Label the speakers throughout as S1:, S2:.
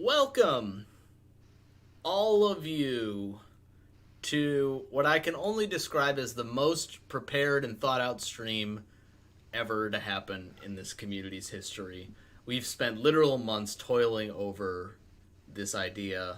S1: Welcome, all of you, to what I can only describe as the most prepared and thought out stream ever to happen in this community's history. We've spent literal months toiling over this idea,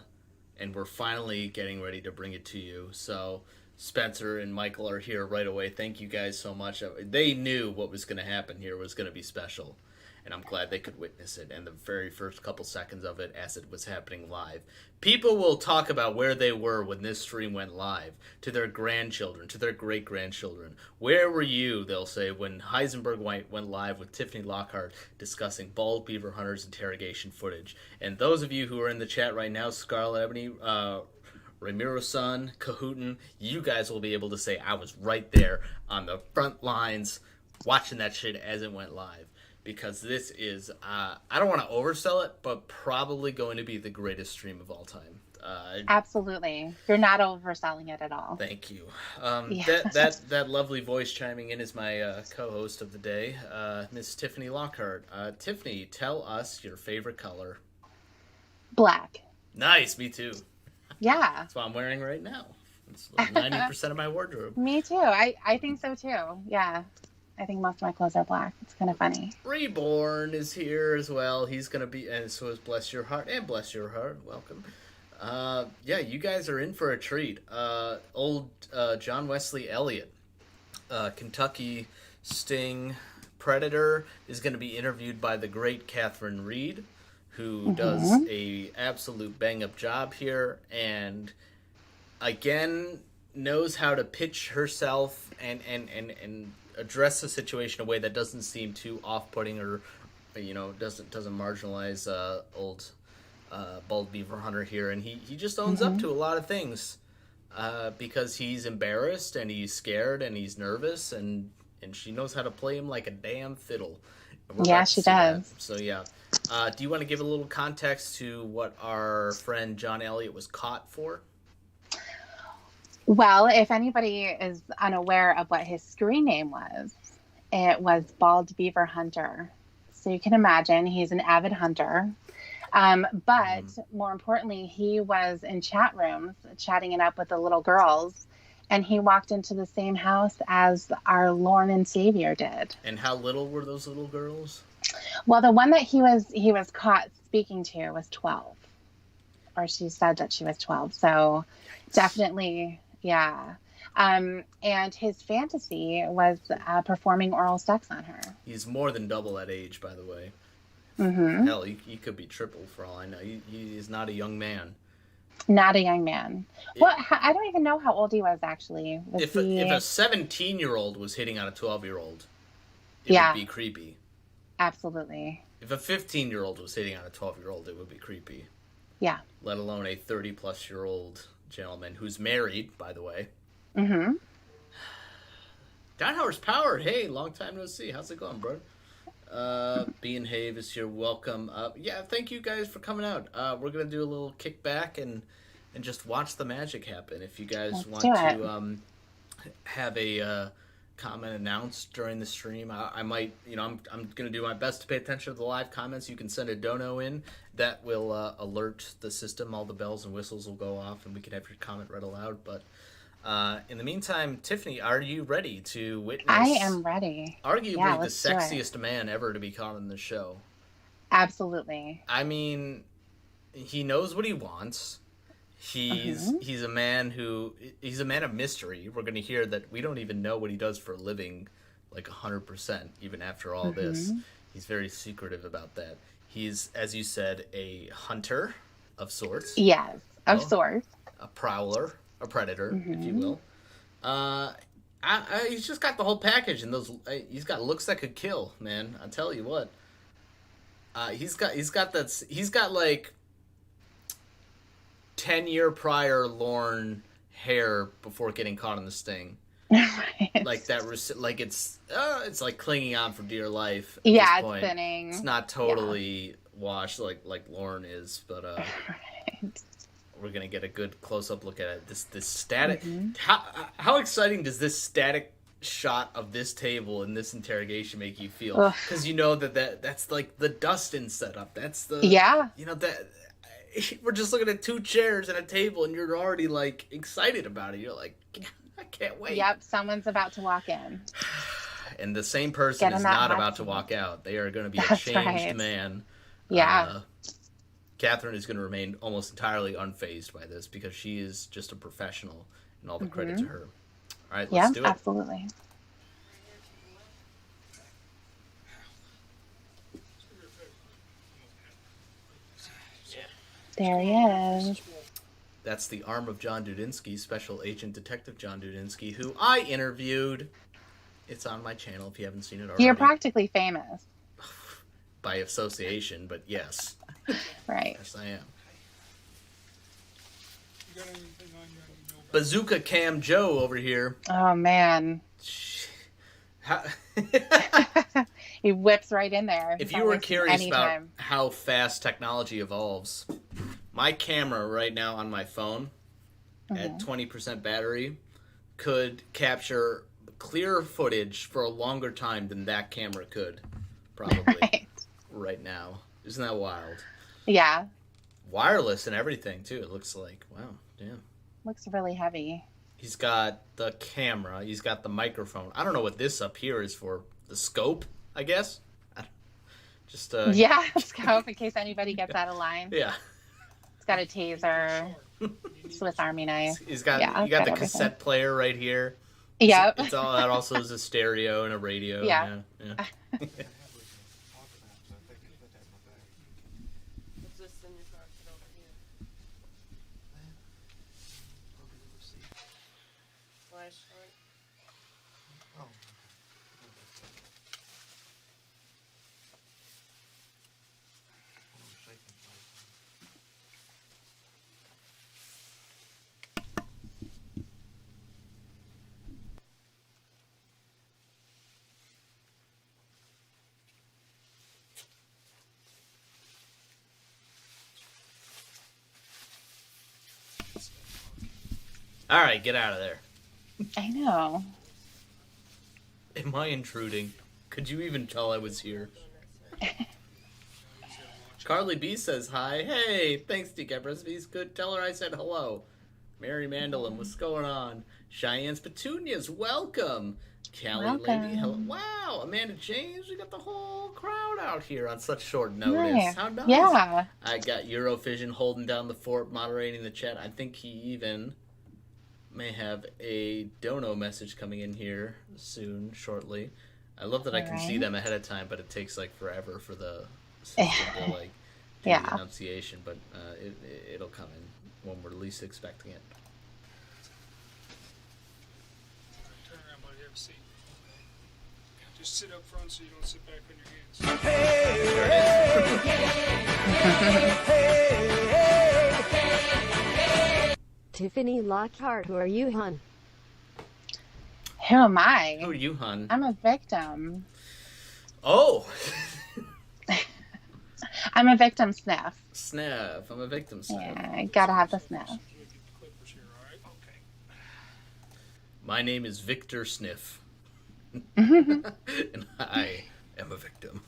S1: and we're finally getting ready to bring it to you. So Spencer and Michael are here right away. Thank you guys so much. They knew what was going to happen here was going to be special, and I'm glad they could witness it. And the very first couple seconds of it as it was happening live. People will talk about where they were when this stream went live, to their grandchildren, to their great-grandchildren. Where were you, they'll say, when Heisenberg went live with Tiffany Lockheart discussing bald beaver hunters' interrogation footage? And those of you who are in the chat right now, Scarlet Ebony, Ramiro-san, Kahootin, you guys will be able to say I was right there on the front lines watching that shit as it went live. Because this is, I don't want to oversell it, but probably going to be the greatest stream of all time.
S2: Absolutely. You're not overselling it at all.
S1: Thank you. That lovely voice chiming in is my co-host of the day, Miss Tiffany Lockheart. Tiffany, tell us your favorite color.
S2: Black.
S1: Nice, me too.
S2: Yeah.
S1: That's what I'm wearing right now. It's like 90% of my wardrobe.
S2: Me too. I think so too. Yeah. I think most of my clothes are black. It's kind of funny.
S1: Reborn is here as well. He's going to be, and so is Bless Your Heart. And Bless Your Heart, welcome. Yeah, you guys are in for a treat. Old John Wesley Elliott, Kentucky Sting Predator, is going to be interviewed by the great Catherine Reed, who does a absolute bang-up job here, and again knows how to pitch herself and address the situation in a way that doesn't seem too off-putting or, doesn't marginalize old bald beaver hunter here. And he just owns up to a lot of things because he's embarrassed and he's scared and he's nervous, and she knows how to play him like a damn fiddle.
S2: Yeah, she does.
S1: That. So yeah. Do you want to give a little context to what our friend John Elliott was caught for?
S2: Well, if anybody is unaware of what his screen name was, it was Bald Beaver Hunter. So you can imagine he's an avid hunter. But more importantly, he was in chat rooms chatting it up with the little girls, and he walked into the same house as our Lord and Savior did.
S1: And how little were those little girls?
S2: Well, the one that he was caught speaking to was 12. Or she said that she was 12. So definitely... Yeah. And his fantasy was performing oral sex on her.
S1: He's more than double that age, by the way. Hell, he could be triple for all I know. He's not a young man.
S2: Not a young man. Well, I don't even know how old he was, actually.
S1: If a 17-year-old was hitting on a 12-year-old, it would be creepy.
S2: Absolutely.
S1: If a 15-year-old was hitting on a 12-year-old, it would be creepy.
S2: Yeah.
S1: Let alone a 30-plus-year-old gentleman who's married, by the way.
S2: John
S1: Howard's Power. Hey, long time no see. How's it going, bro? B and Have is here. Welcome. Yeah, thank you guys for coming out. We're gonna do a little kickback and just watch the magic happen. If you guys want to have a comment announced during the stream, I might, I'm gonna do my best to pay attention to the live comments. You can send a dono in. That will alert the system. All the bells and whistles will go off, and we can have your comment read aloud. But in the meantime, Tiffany, are you ready to witness?
S2: I am ready.
S1: Arguably the sexiest man ever to be caught on the show.
S2: Absolutely.
S1: I mean, he knows what he wants. He's a man he's a man of mystery. We're going to hear that we don't even know what he does for a living, like 100%, even after all this. He's very secretive about that. He's, as you said, a hunter of sorts.
S2: Yes, of sorts.
S1: A prowler, a predator, if you will. He's just got the whole package, and he's got looks that could kill, man. I tell you what. He's got like 10-year prior Lorne hair before getting caught in the sting.
S2: Right.
S1: Like that, like it's like clinging on for dear life.
S2: Yeah, it's thinning.
S1: It's not totally washed like Lorne is, but
S2: right.
S1: We're gonna get a good close up look at it. This static. How exciting does this static shot of this table in this interrogation make you feel? Because you know that's like the Dustin setup. That's the that we're just looking at 2 chairs and a table, and you're already like excited about it. You're like, I can't wait.
S2: Yep, someone's about to walk in.
S1: And the same person is not about to walk out. They are going to be a changed man.
S2: Yeah.
S1: Catherine is going to remain almost entirely unfazed by this because she is just a professional, and all the credit to her. All right, let's do it.
S2: Absolutely. There he is.
S1: That's the arm of John Dudinsky, Special Agent Detective John Dudinsky, who I interviewed. It's on my channel if you haven't seen it already.
S2: You're practically famous.
S1: By association, but yes.
S2: Right.
S1: Yes, I am. Bazooka Cam Joe over here.
S2: Oh, man. He whips right in there.
S1: If you were curious about how fast technology evolves, my camera right now on my phone at 20% battery could capture clear footage for a longer time than that camera could, probably, right now. Isn't that wild?
S2: Yeah.
S1: Wireless and everything, too, it looks like. Wow, yeah.
S2: Looks really heavy.
S1: He's got the camera. He's got the microphone. I don't know what this up here is for. The scope, I guess? Just
S2: yeah, scope in case anybody gets out of line.
S1: Yeah.
S2: It's got a taser, Swiss Army knife.
S1: You got the everything. Cassette player right here.
S2: Yep.
S1: It's all that also is a stereo and a radio.
S2: Yeah.
S1: All right, get out of there.
S2: I know.
S1: Am I intruding? Could you even tell I was here? Carly B says hi. Hey, thanks, Decap Recipes. Good. Tell her I said hello. Mary Mandolin, what's going on? Cheyenne's Petunias, welcome. Callie Lady, hello. Wow, Amanda James, we got the whole crowd out here on such short notice.
S2: Nice.
S1: How nice.
S2: Yeah.
S1: I got Eurovision holding down the fort, moderating the chat. I think he even may have a dono message coming in here soon, shortly. I love that I can see them ahead of time, but it takes like forever for the system to like do the enunciation. But it'll come in when we're least expecting it.
S3: Turn around, buddy. Have a seat. Just sit up front so you don't sit back on your hands.
S4: Tiffany Lockheart, who are you, hon?
S2: Who am I?
S1: Who are you, hon?
S2: I'm a victim.
S1: Oh!
S2: I'm a victim sniff.
S1: Sniff. I'm a victim sniff.
S2: Yeah, I gotta have the sniff.
S1: My name is Victor Sniff. And I am a victim.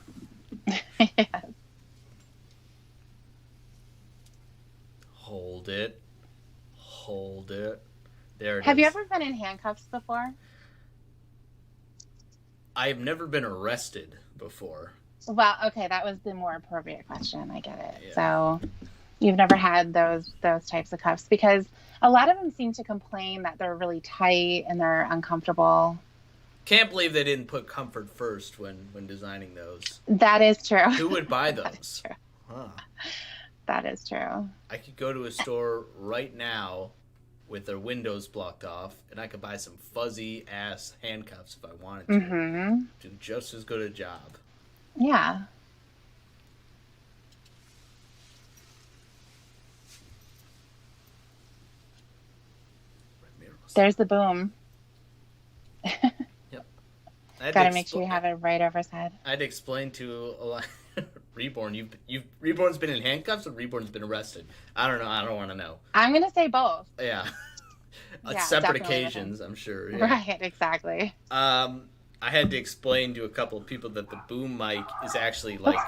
S2: Yes.
S1: Hold it. Hold it. There it is.
S2: Have you ever been in handcuffs before?
S1: I have never been arrested before.
S2: Well, okay, that was the more appropriate question. I get it.
S1: Yeah.
S2: So you've never had those types of cuffs, because a lot of them seem to complain that they're really tight and they're uncomfortable.
S1: Can't believe they didn't put comfort first when designing those.
S2: That is true.
S1: Who would buy those?
S2: That is true.
S1: Huh.
S2: That is true.
S1: I could go to a store right now with their windows blocked off, and I could buy some fuzzy ass handcuffs if I wanted to.
S2: Mm-hmm.
S1: Do just as good a job.
S2: Yeah. There's the boom.
S1: Yep.
S2: Gotta make sure you have it right over his head.
S1: I'd explain to a lot. Reborn, Reborn's been in handcuffs or Reborn's been arrested? I don't know. I don't want to know.
S2: I'm gonna say both.
S1: Yeah.
S2: Yeah,
S1: separate
S2: definitely
S1: occasions, I'm sure. Yeah.
S2: Right, exactly.
S1: I had to explain to a couple of people that the boom mic is actually like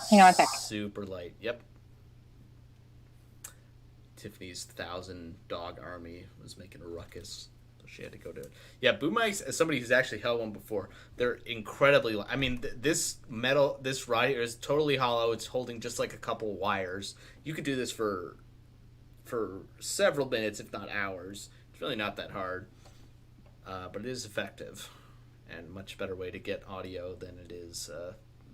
S2: Hang on a sec.
S1: super light. Yep. Tiffany's 1,000-dog army was making a ruckus. So she had to go do it. Yeah, boom mics, as somebody who's actually held one before, they're incredibly... I mean, this rod here is totally hollow. It's holding just like a couple wires. You could do this for several minutes, if not hours. It's really not that hard. But it is effective. And a much better way to get audio than it is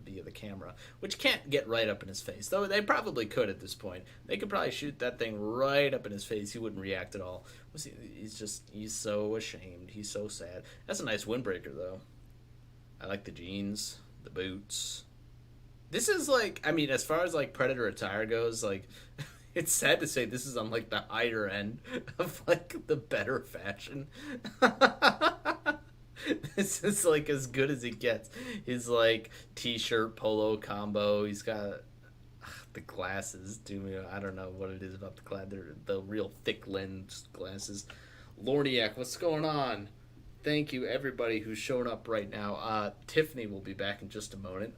S1: via the camera, which can't get right up in his face, though they probably could at this point. They could probably shoot that thing right up in his face. He wouldn't react at all. He's so ashamed. He's so sad. That's a nice windbreaker, though. I like the jeans, the boots. This is like, I mean, as far as like Predator attire goes, like, it's sad to say this is on like the higher end of like the better fashion. This is like as good as it gets. His like t-shirt polo combo. He's got the glasses. I don't know what it is about the glass. They're the real thick lens glasses. Lorniak, what's going on? Thank you everybody who's showing up right now. Tiffany will be back in just a moment.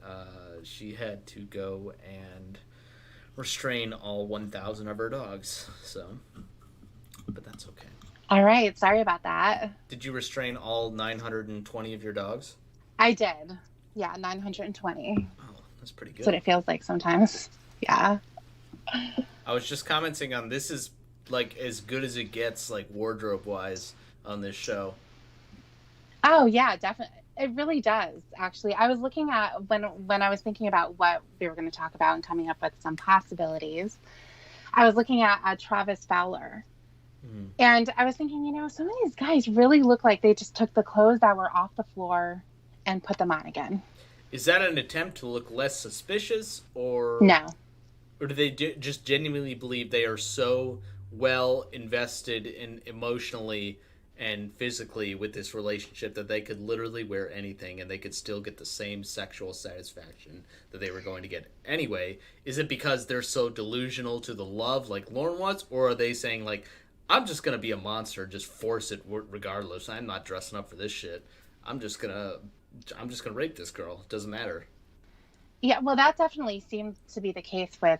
S1: She had to go and restrain all 1,000 of her dogs. So, but that's okay.
S2: All right. Sorry about that.
S1: Did you restrain all 920 of your dogs?
S2: I did. Yeah, 920.
S1: Oh, that's pretty good.
S2: That's what it feels like sometimes. Yeah.
S1: I was just commenting on this is like as good as it gets, like wardrobe wise, on this show.
S2: Oh yeah, definitely. It really does. Actually, I was looking at when I was thinking about what we were going to talk about and coming up with some possibilities. I was looking at Travis Fowler. And I was thinking, some of these guys really look like they just took the clothes that were off the floor and put them on again.
S1: Is that an attempt to look less suspicious, or
S2: no?
S1: Or do they just genuinely believe they are so well invested in emotionally and physically with this relationship that they could literally wear anything and they could still get the same sexual satisfaction that they were going to get anyway? Is it because they're so delusional to the love like Lauren was, or are they saying like, I'm just going to be a monster, just force it regardless. I'm not dressing up for this shit. I'm just going to rape this girl. It doesn't matter.
S2: Yeah, well, that definitely seems to be the case with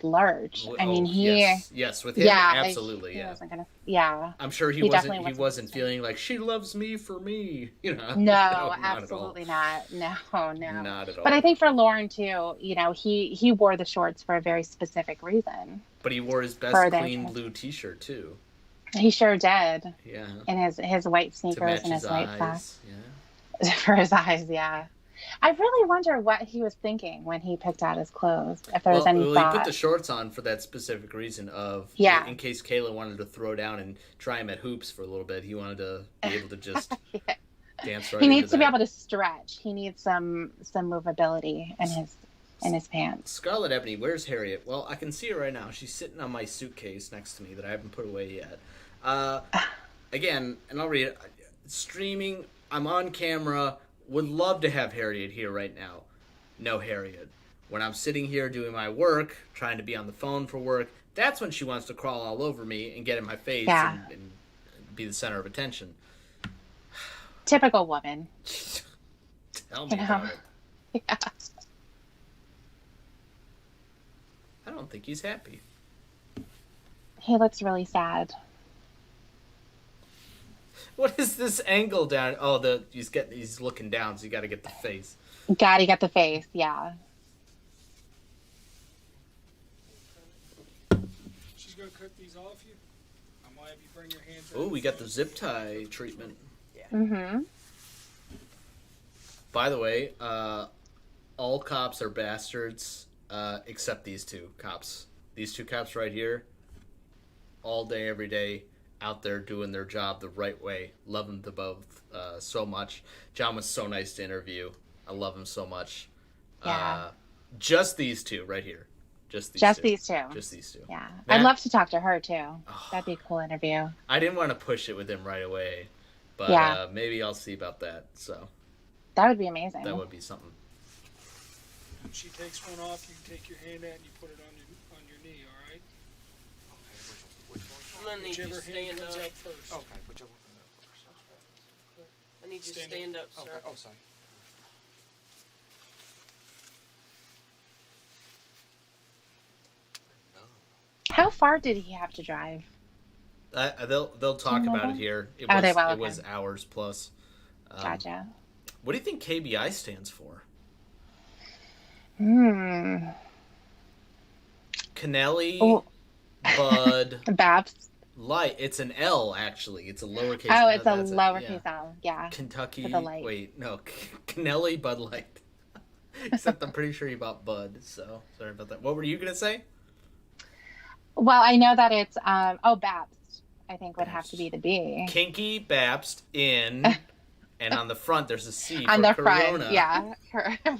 S2: Lurch. I mean,
S1: yes, with him, absolutely,
S2: he
S1: yeah.
S2: wasn't gonna, yeah.
S1: I'm sure he wasn't feeling like she loves me for me,
S2: No, absolutely not. No,
S1: not at all.
S2: But I think for Lauren too, he wore the shorts for a very specific reason.
S1: But he wore his best clean blue T-shirt too.
S2: He sure did.
S1: Yeah.
S2: And his white sneakers and his white socks.
S1: Yeah.
S2: For his eyes, yeah. I really wonder what he was thinking when he picked out his clothes. If there was any thought.
S1: He put the shorts on for that specific reason of, in case Kayla wanted to throw down and try him at hoops for a little bit, he wanted to be able to just dance right.
S2: He needs to be able to stretch. He needs some movability in his pants.
S1: Scarlet Ebony, where's Harriet? Well, I can see her right now. She's sitting on my suitcase next to me that I haven't put away yet. Again, and I'll read it. Streaming, I'm on camera. Would love to have Harriet here right now. No Harriet. When I'm sitting here doing my work, trying to be on the phone for work, that's when she wants to crawl all over me and get in my face and be the center of attention.
S2: Typical woman.
S1: Tell me about it.
S2: Yeah.
S1: I don't think he's happy.
S2: He looks really sad.
S1: What is this angle down? Oh, he's looking down, so you got to get the face.
S2: Gotta get the face, yeah.
S3: She's gonna cut these off you. I might have you bring your hands.
S1: Oh, we got the zip tie treatment.
S2: Yeah. Mm-hmm.
S1: By the way, all cops are bastards, except these two cops. These two cops right here, all day, every day, out there doing their job the right way. Love them to both so much. John was so nice to interview. I love him so much.
S2: Yeah.
S1: Just these two right here. Just these two. Just these two.
S2: Yeah.
S1: Matt,
S2: I'd love to talk to her too. That'd be a cool interview.
S1: I didn't want to push it with him right away, but maybe I'll see about that. So
S2: that would be amazing.
S1: That would be something.
S3: When she takes one off, you take your hand out and you put it on your knee, all right?
S5: Okay, which one? I'm gonna need you to stand up.
S3: First.
S5: Okay, whichever one comes out first.
S4: I need you to stand up, sir.
S5: Okay. Oh, sorry.
S2: How far did he have to drive?
S1: They'll talk about
S2: remember?
S1: it here. It
S2: Oh,
S1: was
S2: they will,
S1: it
S2: okay.
S1: was hours plus.
S2: Gotcha.
S1: What do you think KBI stands for? Kennelly,
S2: Oh,
S1: Bud,
S2: Babs.
S1: Light. It's an L, actually. It's a lowercase.
S2: Oh, it's a
S1: that's
S2: lowercase
S1: yeah.
S2: L. Yeah.
S1: Kentucky.
S2: For the light.
S1: Wait, no. Kennelly, Bud Light. Except I'm pretty sure you bought Bud, so sorry about that. What were you going to say?
S2: Well, I know that it's Babs. I think would have
S1: Babs.
S2: to be the B.
S1: Kinky Babst in, and on the front there's a C
S2: On
S1: for
S2: the
S1: Corona.
S2: front, yeah.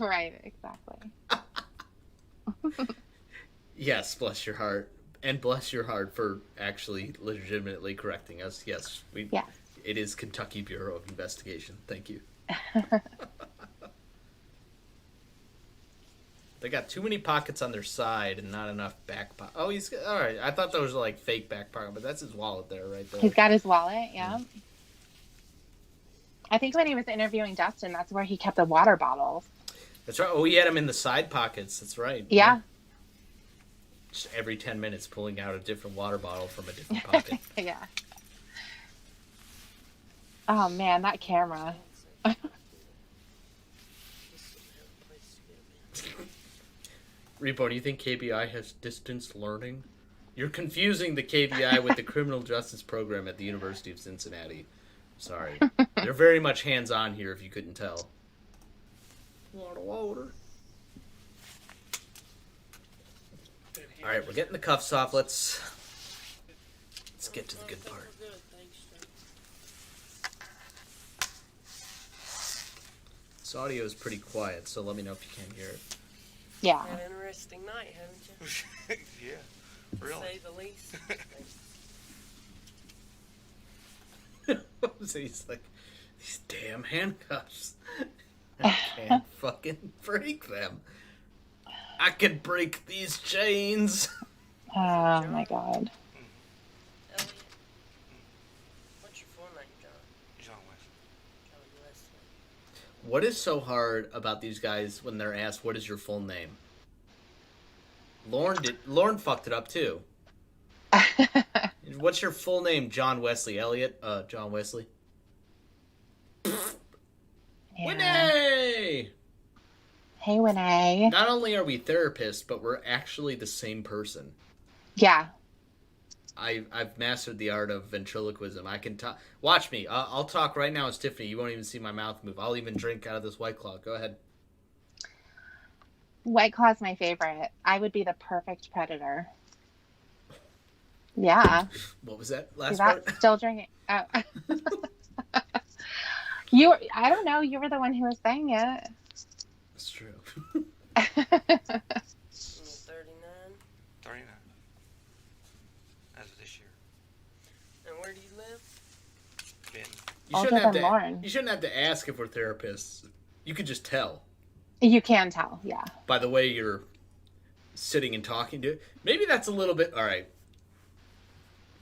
S2: Right, exactly.
S1: Yes, bless your heart. And bless your heart for actually legitimately correcting us. Yes,
S2: Yes.
S1: it is Kentucky Bureau of Investigation. Thank you. They got too many pockets on their side and not enough back pocket. Oh, he's all right. I thought those were like fake back pocket, but that's his wallet there, right there.
S2: He's got his wallet, yeah. I think when he was interviewing Dustin, that's where he kept the water bottles.
S1: That's right. Oh, he had them in the side pockets. That's right.
S2: Yeah.
S1: Just every 10 minutes pulling out a different water bottle from a different pocket.
S2: Yeah. Oh man, that camera.
S1: Repo, do you think KBI has distance learning? You're confusing the KBI with the criminal justice program at the University of Cincinnati. Sorry. They're very much hands-on here, if you couldn't tell. Water. All right, we're getting the cuffs off. Let's get to the good part.
S5: We're good, thanks, sir.
S1: This audio is pretty quiet, so let me know if you can't hear it.
S2: Yeah.
S5: Had an interesting night, haven't you?
S6: Yeah,
S5: To
S6: really.
S5: say the least.
S1: So he's like, these damn handcuffs. I can't fucking break them. I could break these chains.
S2: Oh my god.
S5: Elliot, what's your full name, John?
S6: John West.
S5: John Wesley.
S1: What is so hard about these guys when they're asked, what is your full name? Lauren fucked it up too. What's your full name, John Wesley? Elliot? John Wesley?
S2: Yeah.
S1: Winnie!
S2: Hey, Winnie.
S1: Not only are we therapists, but we're actually the same person.
S2: Yeah.
S1: I've mastered the art of ventriloquism. I can talk. Watch me. I'll talk right now as Tiffany. You won't even see my mouth move. I'll even drink out of this White Claw. Go ahead.
S2: White Claw's my favorite. I would be the perfect predator. Yeah.
S1: What was that
S2: Is
S1: last
S2: that
S1: part?
S2: still drinking? Oh. I don't know. You were the one who was saying it.
S1: That's true.
S5: 39.
S6: 39. As of this year.
S5: And where do you live?
S6: Ben.
S2: Older than Lauren.
S1: You shouldn't have to ask if we're therapists. You could just tell
S2: You can tell, yeah.
S1: by the way you're sitting and talking to. Maybe that's a little bit. All right.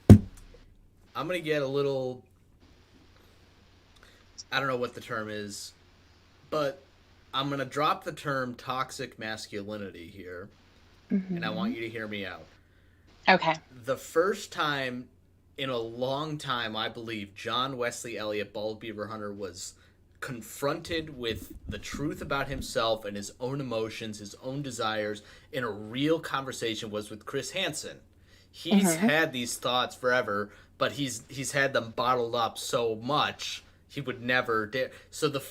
S1: I'm gonna get a little. I don't know what the term is, but I'm gonna drop the term toxic masculinity here, and I want you to hear me out.
S2: Okay.
S1: The first time in a long time, I believe, John Wesley Elliott, Bald Beaver Hunter, was confronted with the truth about himself and his own emotions, his own desires, in a real conversation was with Chris Hansen. He's had these thoughts forever, but he's had them bottled up so much he would never dare. So the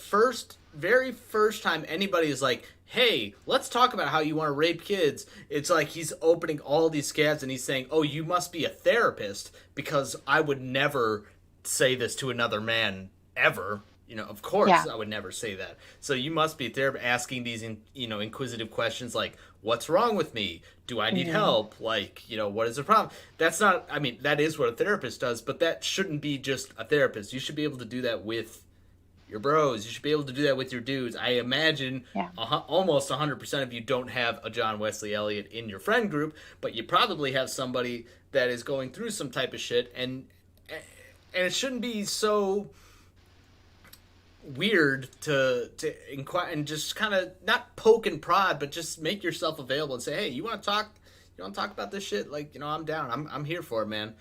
S1: very first time anybody is like, hey, let's talk about how you want to rape kids, it's like he's opening all these scabs and he's saying, oh, you must be a therapist because I would never say this to another man ever. You know, of course,
S2: Yeah.
S1: I would never say that. So you must be a therapist, asking these, inquisitive questions like, what's wrong with me? Do I need help? Like, what is the problem? That's not, that is what a therapist does, but that shouldn't be just a therapist. You should be able to do that with your bros. You should be able to do that with your dudes. I imagine almost 100% of you don't have a John Wesley Elliott in your friend group, but you probably have somebody that is going through some type of shit, and it shouldn't be so weird to inquire and just kind of not poke and prod, but just make yourself available and say, hey, you want to talk you want to talk about this shit? Like, I'm down. I'm here for it, man.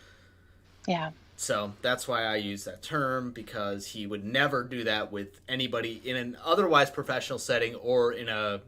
S2: Yeah.
S1: So that's why I use that term, because he would never do that with anybody in an otherwise professional setting or in a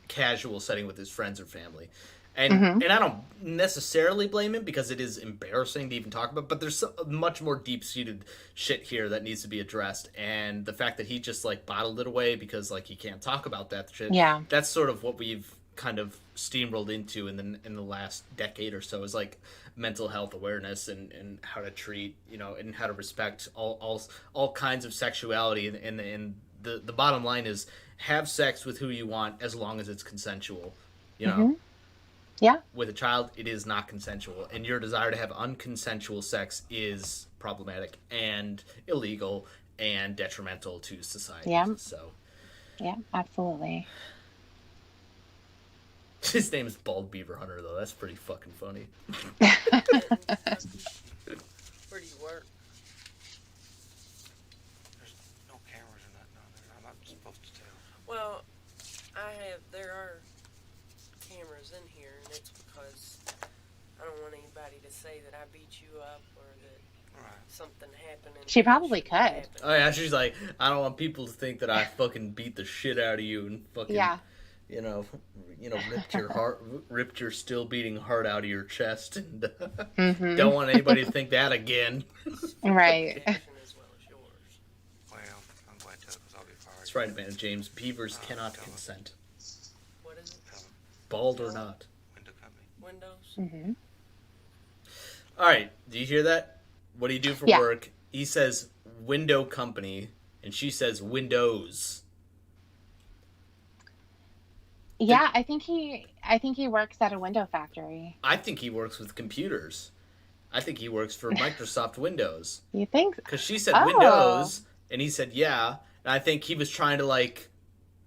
S1: casual setting with his friends or family. And I don't necessarily blame him, because it is embarrassing to even talk about, but there's much more deep-seated shit here that needs to be addressed. And the fact that he just, like, bottled it away because, like, he can't talk about that shit, that's sort of what we've kind of steamrolled into in the last decade or so, is, like, mental health awareness and how to treat, and how to respect all kinds of sexuality. And the bottom line is, have sex with who you want as long as it's consensual,
S2: Yeah.
S1: With a child, it is not consensual, and your desire to have unconsensual sex is problematic and illegal and detrimental to society.
S2: Yeah.
S1: So,
S2: yeah, absolutely.
S1: His name is Bald Beaver Hunter, though. That's pretty fucking funny.
S5: Where do you work?
S6: There's no cameras or nothing on there. I'm not supposed to tell.
S5: Well, there are cameras in here, and it's because I don't want anybody to say that I beat you up or that something happened.
S2: She probably could.
S1: Oh, yeah, she's like, I don't want people to think that I fucking beat the shit out of you and fucking, ripped your still beating heart out of your chest, and don't want anybody to think that again.
S2: Right.
S5: As well as yours.
S6: Well, I'm glad to, because I'll be fired.
S1: That's right, man, James. Beavers cannot consent.
S5: What is it?
S1: Bald or not.
S6: Window company.
S5: Windows?
S1: All right, do you hear that? What do you do for work? He says window company, and she says windows.
S2: Yeah, I think he works at a window factory.
S1: I think he works with computers. I think he works for Microsoft Windows.
S2: You think?
S1: Because she said Windows, and he said yeah. And I think he was trying to, like,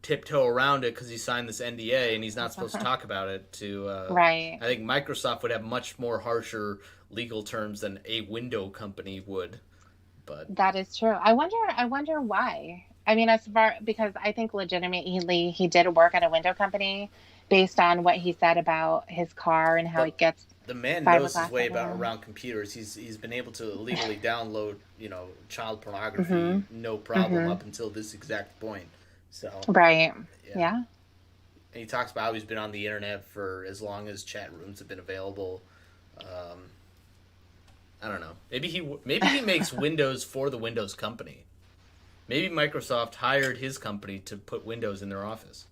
S1: tiptoe around it because he signed this NDA, and he's not supposed to talk about it.
S2: Right.
S1: I think Microsoft would have much more harsher legal terms than a window company would. But
S2: that is true. I wonder why. I mean, because I think legitimately he did work at a window company based on what he said about his car and how it gets.
S1: The man knows his way around computers. He's been able to illegally download, child pornography, no problem up until this exact point. So
S2: right, yeah.
S1: And he talks about how he's been on the internet for as long as chat rooms have been available. I don't know. Maybe he makes Windows for the Windows company. Maybe Microsoft hired his company to put Windows in their office.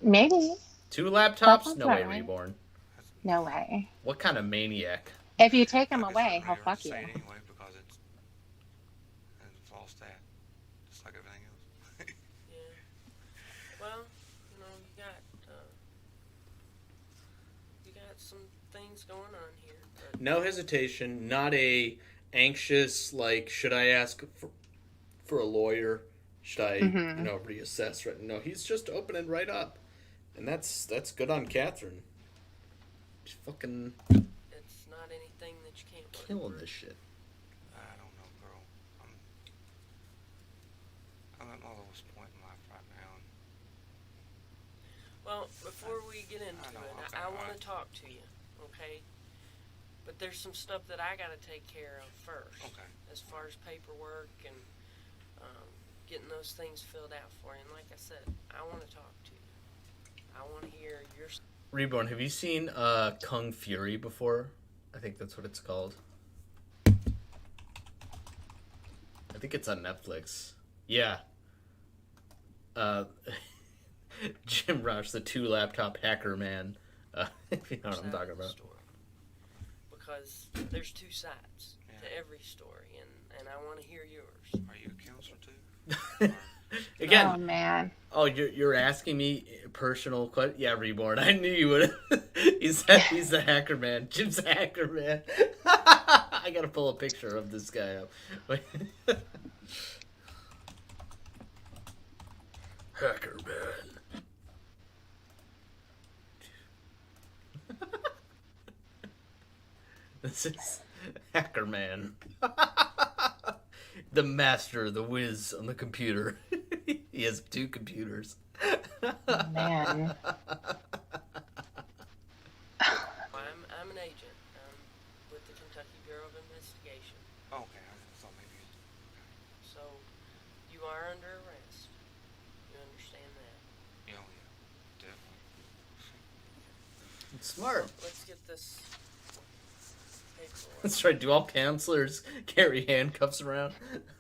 S2: Maybe.
S1: 2 laptops? No way,
S2: right.
S1: Reborn.
S2: No way.
S1: What kind of maniac?
S2: If you take him away, he'll fuck you.
S6: Anyway, because it's a false stat, just like everything else.
S5: Yeah. Well, you got some things going on here. But
S1: No hesitation. Not a anxious, like, should I ask for a lawyer? Should I, reassess? Right? No, he's just opening right up. And that's good on Catherine. She's fucking
S5: it's not anything that you can't work
S1: killing
S5: through.
S1: this shit.
S6: I don't know, girl. I'm at my lowest point in life right now.
S5: Well, before we get into
S6: I know,
S5: it,
S6: okay,
S5: I want
S6: alright.
S5: to talk to you, okay? But there's some stuff that I got to take care of first.
S6: Okay.
S5: As far as paperwork and getting those things filled out for you. And like I said, I want to talk to you. I want to hear your...
S1: Reborn, have you seen Kung Fury before? I think that's what it's called. I think it's on Netflix. Yeah. Jim Roush, the 2 laptop hacker man. If you know what I'm talking about.
S5: Story. Because there's 2 sides to every story, and I want to hear yours.
S6: Are you a counselor too?
S1: Again.
S2: Oh man.
S1: Oh, you're asking me personal question? Yeah, Reborn. I knew you would. He's the hacker man. Jim's the hacker man. I gotta pull a picture of this guy up. Hacker man. This is hacker man. The master, the whiz on the computer. He has 2 computers.
S2: Man.
S1: It's smart.
S5: Let's get this paperwork.
S1: That's right. Do all counselors carry handcuffs around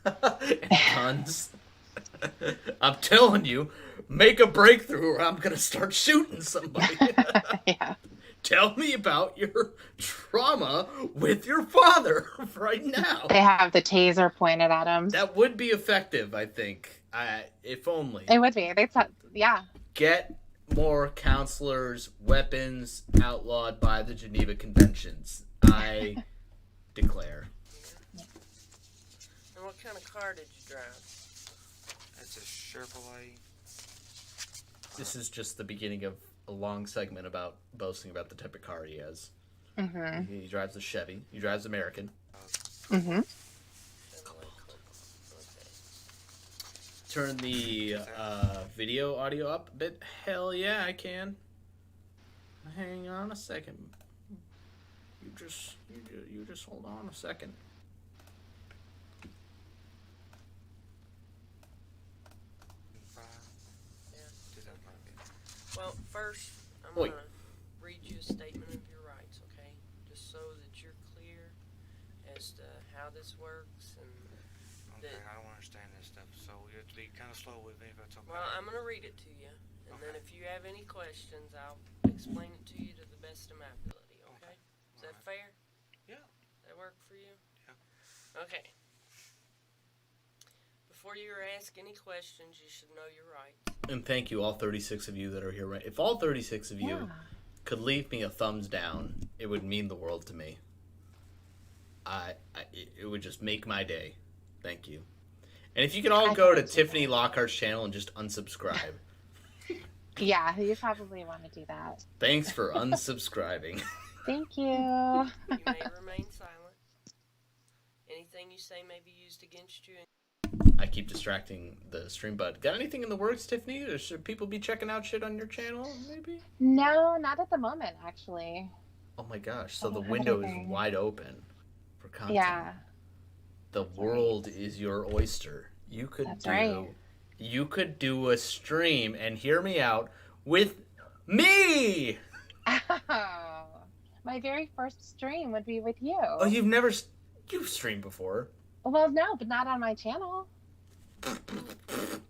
S1: and guns? I'm telling you, make a breakthrough, or I'm gonna start shooting somebody.
S2: Yeah.
S1: Tell me about your trauma with your father right now.
S2: They have the taser pointed at them.
S1: That would be effective, I think. If only.
S2: It would be. Yeah.
S1: Get more counselors, weapons outlawed by the Geneva Conventions. I declare.
S5: And what kind of car did you drive?
S6: It's a Chevrolet.
S1: This is just the beginning of a long segment about boasting about the type of car he has.
S2: Mm-hmm.
S1: He drives a Chevy. He drives American.
S2: Mm-hmm.
S5: Chevrolet Cobalt. Okay.
S1: Turn the video audio up a bit. Hell yeah, I can. Hang on a second. You just hold on a second.
S5: Well, first, I'm
S1: Oi.
S5: going to read you a statement of your rights, okay? Just so that you're clear as to how this works. And
S6: Okay, I don't understand this stuff, so you have to be kind of slow with me if that's okay.
S5: well, I'm going to read it to you. And then
S6: Okay.
S5: if you have any questions, I'll explain it to you to the best of my ability, okay? Is that fair?
S6: Yeah.
S5: Does that work for you?
S6: Yeah.
S5: Okay. Before you ask any questions, you should know your rights.
S1: And thank you, all 36 of you that are here. Right, if all 36 of you
S2: Yeah.
S1: could leave me a thumbs down, it would mean the world to me. It would just make my day. Thank you. And if you could all
S2: I
S1: go to
S2: thought so.
S1: Tiffany Lockhart's channel and just unsubscribe.
S2: Yeah, you probably want to do that.
S1: Thanks for unsubscribing.
S2: Thank you.
S5: You may remain silent. Anything you say may be used against you.
S1: I keep distracting the stream bud. Got anything in the works, Tiffany? Or should people be checking out shit on your channel, maybe?
S2: No, not at the moment, actually.
S1: Oh my gosh, so
S2: I
S1: the
S2: don't have
S1: window is
S2: anything.
S1: wide open for content.
S2: Yeah,
S1: The world is your oyster. You could
S2: That's right.
S1: You could do a stream, and hear me out, with me!
S2: Oh, my very first stream would be with you.
S1: Oh, you've streamed before.
S2: Well, no, but not on my channel.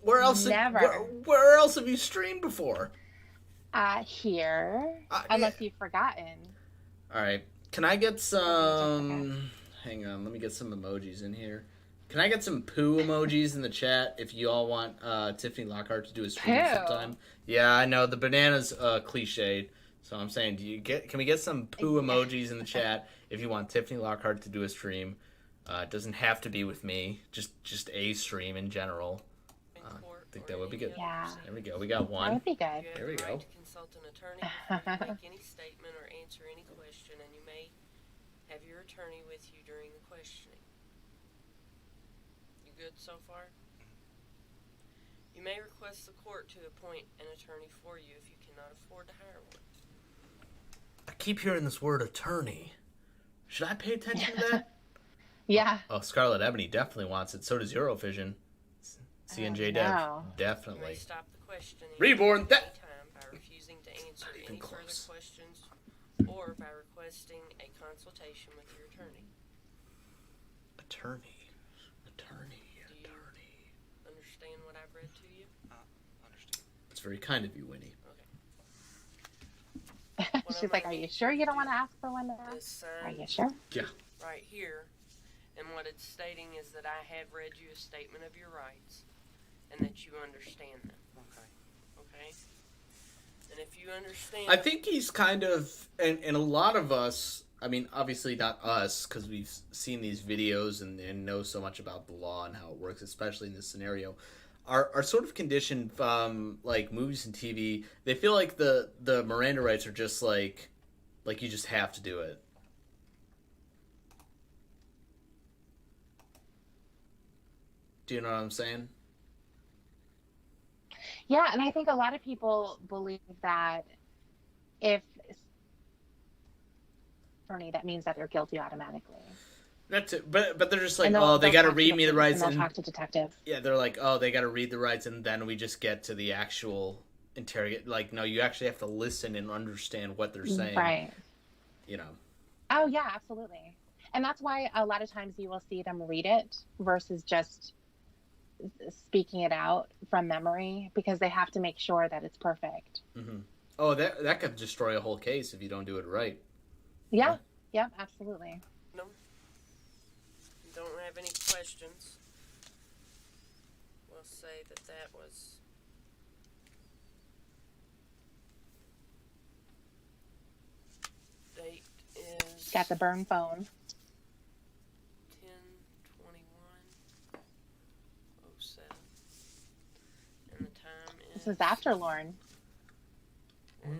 S1: Where else?
S2: Never.
S1: Where else have you streamed before?
S2: Here,
S1: yeah.
S2: unless you've forgotten.
S1: All right. Can I get some? Hang on. Let me get some emojis in here. Can I get some poo emojis in the chat if you all want Tiffany Lockhart to do a stream
S2: Poo?
S1: sometime? Yeah, I know the banana's cliched, so I'm saying, can we get some poo emojis in the chat if you want Tiffany Lockhart to do a stream? It doesn't have to be with me. Just a stream in general.
S5: In
S1: I
S5: court
S1: think
S5: or
S1: that would be
S5: any
S1: good.
S5: other
S2: Yeah.
S5: proceeding.
S1: There we go. We got
S2: That
S1: one.
S2: would be good.
S5: You have
S1: There we
S5: the
S1: go.
S5: right to consult an attorney before you make any statement or answer any question, and you may have your attorney with you during the questioning. You good so far? You may request the court to appoint an attorney for you if you cannot afford to hire one.
S1: I keep hearing this word attorney. Should I pay attention to that?
S2: Yeah.
S1: Oh, Scarlet Ebony definitely wants it. So does Eurovision. CNJ Dev.
S2: no.
S5: You may
S1: Definitely.
S5: stop the questioning
S1: Reborn.
S5: at any time by refusing to answer
S1: Not even
S5: any further
S1: close.
S5: questions or by requesting a consultation with your attorney.
S1: Attorney.
S5: Understand what I've read to you?
S6: Understand.
S1: It's very kind of you, Winnie.
S2: She's like, "Are you sure you don't want to ask for one now?
S5: This
S2: Are
S5: sign
S2: you sure?"
S5: right here, and what it's stating is that I have read you a statement of your rights and that you understand them.
S6: Okay.
S5: Okay? And if you understand,
S1: I think he's kind of, and a lot of us, I mean, obviously not us, because we've seen these videos and know so much about the law and how it works, especially in this scenario, are sort of conditioned from, like, movies and TV. They feel like the Miranda rights are just like you just have to do it. Do you know what I'm saying?
S2: Yeah, and I think a lot of people believe that if attorney, that means that they're guilty automatically.
S1: That's it. But they're just like,
S2: And
S1: oh, they
S2: they'll
S1: got to
S2: talk
S1: read me the rights,
S2: and
S1: and
S2: they'll talk to detective.
S1: yeah, they're like, oh, they got to read the rights, and then we just get to the actual interrogate. Like, no, you actually have to listen and understand what they're saying.
S2: Right.
S1: You know.
S2: Oh, yeah, absolutely. And that's why a lot of times you will see them read it versus just speaking it out from memory, because they have to make sure that it's perfect.
S1: Mm-hmm. Oh, that could destroy a whole case if you don't do it right.
S2: Yeah. Yep, absolutely.
S5: No. Don't have any questions. We'll say that was date is
S2: Got the burn phone.
S5: 10/21/07, and the time is
S2: This is after Lauren.
S5: 1:54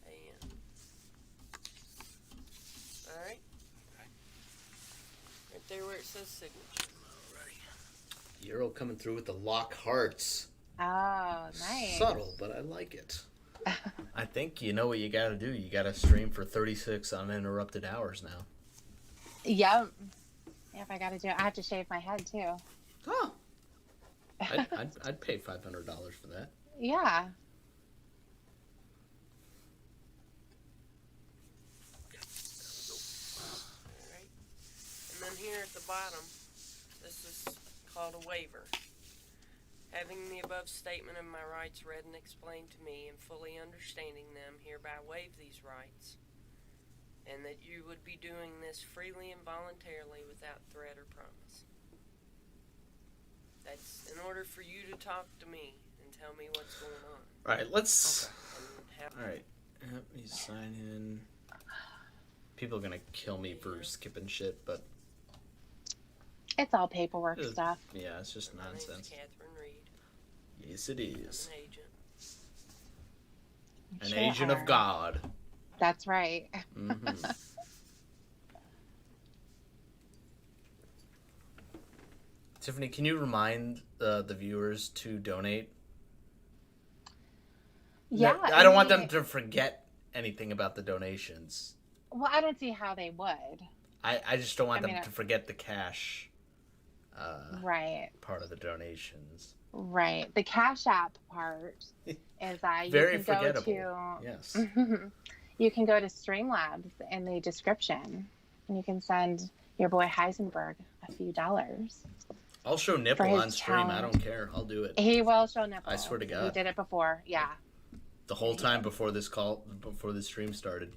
S5: a.m. All right. Right there where it says signature.
S1: Euro coming through with the Lockharts.
S2: Oh, nice.
S1: Subtle, but I like it. I think you know what you got to do. You got to stream for 36 uninterrupted hours now.
S2: Yep. Yep, I got to do it. I have to shave my head, too.
S1: Oh. I'd pay $500 for that.
S2: Yeah.
S5: Alright. And then here at the bottom, this is called a waiver. Having the above statement of my rights read and explained to me and fully understanding them, hereby waive these rights, and that you would be doing this freely and voluntarily without threat or promise. That's in order for you to talk to me and tell me what's going on.
S1: All right, let's...
S5: And
S1: All right, let me sign in. People are going to kill me for skipping shit, but...
S2: It's all paperwork stuff.
S1: Yeah, it's just
S5: my name's
S1: nonsense.
S5: Catherine Reed.
S1: Yes, it is.
S5: I'm an agent.
S1: An
S2: Sure
S1: agent
S2: are.
S1: of God.
S2: That's right.
S1: Mm-hmm. Tiffany, can you remind the viewers to donate?
S2: Yeah.
S1: No, I don't want them to forget anything about the donations.
S2: Well, I don't see how they would.
S1: I just don't want
S2: I
S1: them
S2: mean,
S1: to forget the cash
S2: Right.
S1: part of the donations.
S2: Right. The Cash App part is you
S1: Very
S2: can go
S1: forgettable.
S2: to
S1: Yes.
S2: you can go to Streamlabs in the description, and you can send your boy Heisenberg a few dollars.
S1: I'll show nipple
S2: his
S1: on stream. I
S2: talent.
S1: don't care. I'll do it.
S2: He will show nipple.
S1: I swear to
S2: He
S1: God.
S2: did it before. Yeah.
S1: The whole time before this stream started.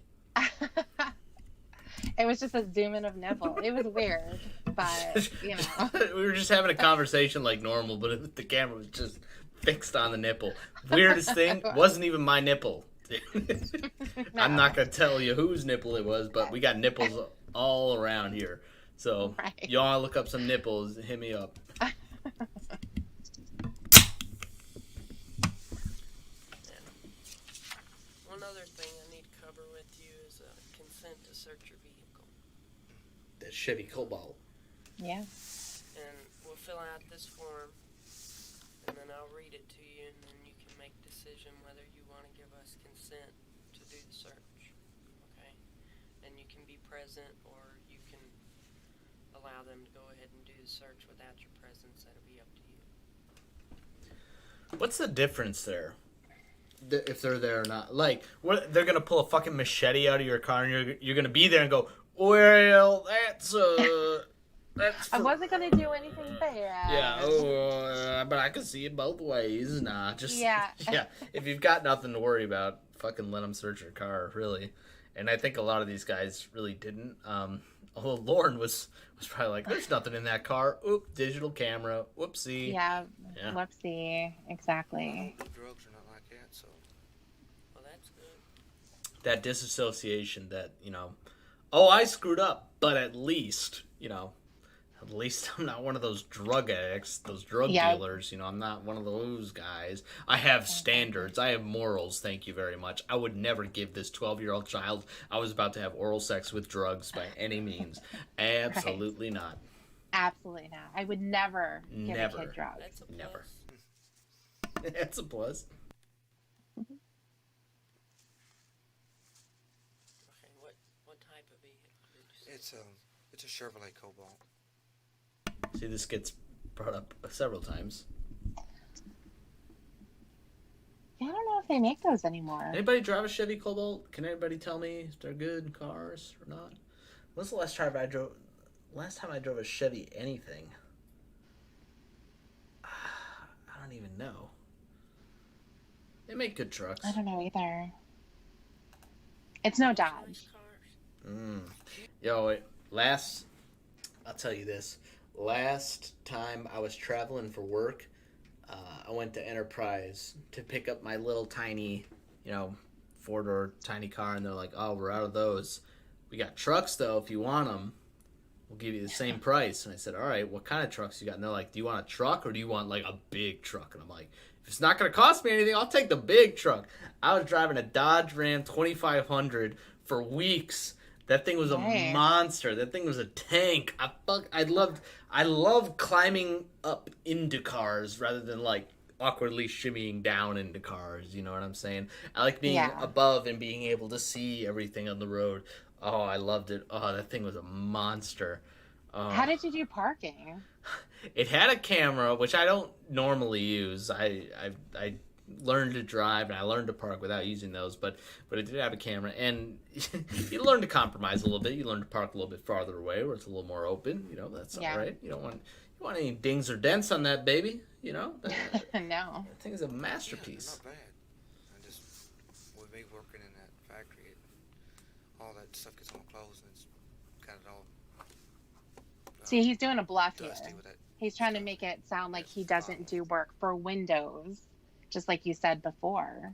S2: It was just a zoom in of nipple. It was weird, but you know.
S1: We were just having a conversation like normal, but the camera was just fixed on the nipple. Weirdest thing, wasn't even my nipple. I'm not going to tell you whose nipple it was, but we got nipples all around here. So,
S2: Right.
S1: y'all look up some nipples, hit me up.
S5: One other thing I need to cover with you is consent to search your vehicle.
S1: That Chevy Cobalt.
S2: Yeah.
S5: And we'll fill out this form, and then I'll read it to you, and then you can make a decision whether you want to give us consent to do the search. Okay? And you can be present, or you can allow them to go ahead and do the search without your presence. That'll be up to you.
S1: What's the difference there? If they're there or not? Like, what, they're going to pull a fucking machete out of your car, and you're going to be there and go, well, that's
S2: I wasn't gonna do anything bad.
S1: Yeah, but I can see it both ways. Nah, just
S2: Yeah.
S1: yeah. If you've got nothing to worry about, fucking let them search your car, really. And I think a lot of these guys really didn't. Although Lauren was probably like, "There's nothing in that car." Oop, digital camera. Whoopsie.
S2: Yeah.
S1: Yeah.
S2: Whoopsie. Exactly.
S6: No drugs or nothing like that, so.
S5: Well, that's good.
S1: That disassociation. That oh, I screwed up, but at least At least I'm not one of those drug addicts, those drug dealers. I'm not one of those guys. I have standards. I have morals, thank you very much. I would never give this 12-year-old child I was about to have oral sex with drugs by any means. Absolutely not.
S2: Absolutely not. I would never give a kid drugs.
S5: That's a plus.
S1: Never. That's a plus.
S5: Okay, what type of vehicle did you say?
S6: It's a Chevrolet Cobalt.
S1: See, this gets brought up several times.
S2: I don't know if they make those anymore.
S1: Anybody drive a Chevy Cobalt? Can anybody tell me if they're good cars or not? When's the last time I drove? Last time I drove a Chevy anything? I don't even know. They make good trucks.
S2: I don't know either. It's no Dodge.
S1: Yo, I'll tell you this. Last time I was traveling for work, I went to Enterprise to pick up my little tiny, 4-door tiny car, and they're like, "Oh, we're out of those. We got trucks though. If you want them, we'll give you the same price." And I said, "All right, what kind of trucks you got?" And they're like, "Do you want a truck or do you want like a big truck?" And I'm like, "If it's not going to cost me anything, I'll take the big truck." I was driving a Dodge Ram 2500 for weeks. That thing was a monster. That thing was a tank. I love climbing up into cars rather than like awkwardly shimmying down into cars. You know what I'm saying? I like being above and being able to see everything on the road. Oh, I loved it. Oh, that thing was a monster.
S2: How did you do parking?
S1: It had a camera, which I don't normally use. I learned to drive and I learned to park without using those, but it did have a camera, and you learn to compromise a little bit. You learn to park a little bit farther away where it's a little more open. That's all right. You don't want any dings or dents on that baby.
S2: No.
S1: That thing's a masterpiece.
S6: Yeah, not bad. I just, with me working in that factory, all that stuff gets on my clothes and it's got it all.
S2: See, he's doing a bluff here.
S6: Dusty with that.
S2: He's trying to make it sound like he doesn't do work for Windows, just like you said before.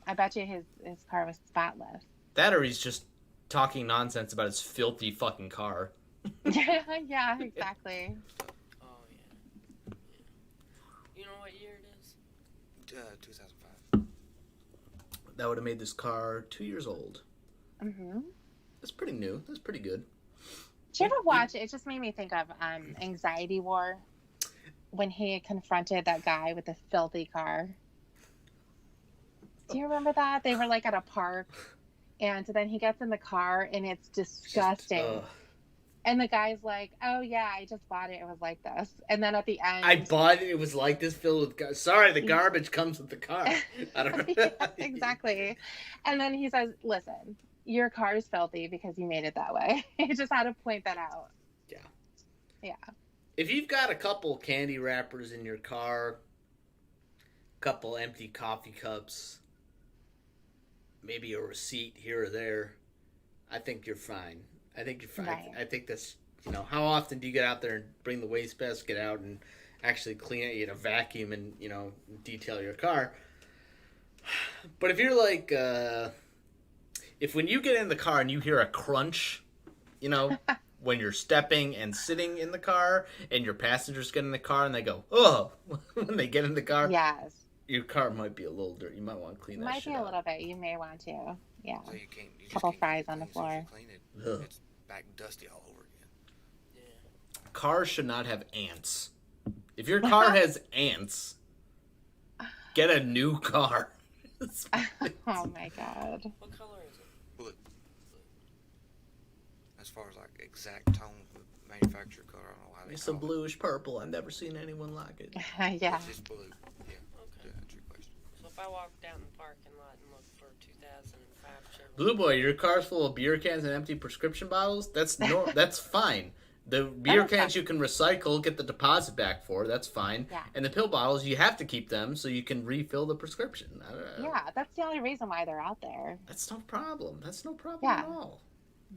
S2: I bet you his car was spotless.
S1: That, or he's just talking nonsense about his filthy fucking car.
S2: Yeah, exactly.
S5: Oh, yeah. You know what year it is?
S6: 2005.
S1: That would have made this car 2 years old. That's pretty new. That's pretty good.
S2: Did you ever watch it? It just made me think of Anxiety War, when he confronted that guy with the filthy car. Do you remember that? They were like at a park, and then he gets in the car and it's disgusting. And the guy's like, "Oh yeah, I just bought it. It was like this." And then at the end,
S1: I bought it. It was like this, filled with. Sorry, the garbage comes with the car. I don't know.
S2: Yeah, exactly. And then he says, "Listen, your car is filthy because you made it that way." He just had to point that out. Yeah.
S1: If you've got a couple candy wrappers in your car, a couple empty coffee cups, maybe a receipt here or there, I think you're fine.
S2: Right.
S1: I think that's, how often do you get out there and bring the waste basket out and actually clean it, vacuum and, detail your car? But if you're like, if when you get in the car and you hear a crunch, when you're stepping and sitting in the car and your passengers get in the car and they go, "Oh," when they get in the car.
S2: Yes.
S1: Your car might be a little dirty. You might want to clean that shit
S2: Might be a
S1: up.
S2: little bit. You may want to. Yeah.
S6: So you can't, you just
S2: Couple
S6: can't
S2: fries
S6: get
S2: on the
S6: clean. As soon as you
S2: floor.
S6: clean it,
S1: Ugh.
S6: it's back dusty all over again.
S5: Yeah.
S1: Cars should not have ants. If your car has ants, get a new car.
S2: Oh my God.
S5: What color is it?
S6: Blue. As far as like exact tone of manufacturer color, I don't know how they
S1: It's a
S6: call it.
S1: bluish purple. I've never seen anyone like it.
S2: Yeah.
S6: It's just blue. Yeah.
S5: Okay.
S6: To answer your question.
S5: So if I walk down the parking lot and look for 2005 Chevrolet.
S1: Blue boy, your car's full of beer cans and empty prescription bottles. That's fine. The beer cans you can recycle, get the deposit back for. That's fine.
S2: Yeah.
S1: And the pill bottles, you have to keep them so you can refill the prescription.
S2: Yeah, that's the only reason why they're out there.
S1: That's no problem. That's no problem
S2: Yeah.
S1: at all.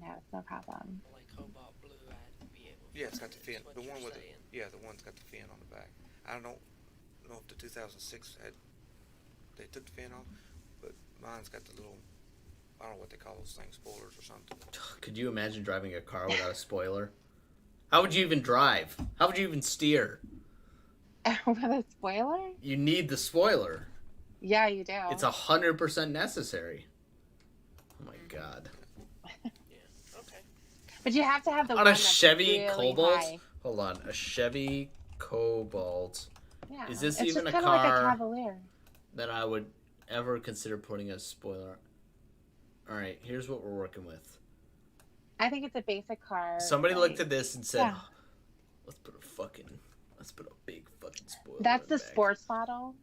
S2: No, it's no problem.
S5: Like cobalt blue, I'd be able to.
S6: Yeah, it's got the fin.
S5: That's what
S6: The one
S5: you're
S6: with
S5: saying.
S6: the one's got the fin on the back. I don't know if the 2006 they took the fin off, but mine's got the little, I don't know what they call those things, spoilers or something.
S1: Could you imagine driving a car without a spoiler? How would you even drive? How would you even steer?
S2: With a spoiler?
S1: You need the spoiler.
S2: Yeah, you do.
S1: It's 100% necessary. Oh my God.
S5: Yeah. Okay.
S2: But you have to have the
S1: On
S2: one
S1: a
S2: that's
S1: Chevy
S2: really
S1: Cobalt?
S2: high.
S1: Hold on. A Chevy Cobalt
S2: Yeah.
S1: Is this
S2: it's
S1: even
S2: just
S1: a
S2: kinda like
S1: car?
S2: a Cavalier.
S1: that I would ever consider putting a spoiler. Alright, here's what we're working with.
S2: I think it's a basic car.
S1: Somebody
S2: like-
S1: looked at this and said,
S2: Yeah.
S1: let's Let's put a big fucking spoiler.
S2: That's the
S1: back.
S2: sports model.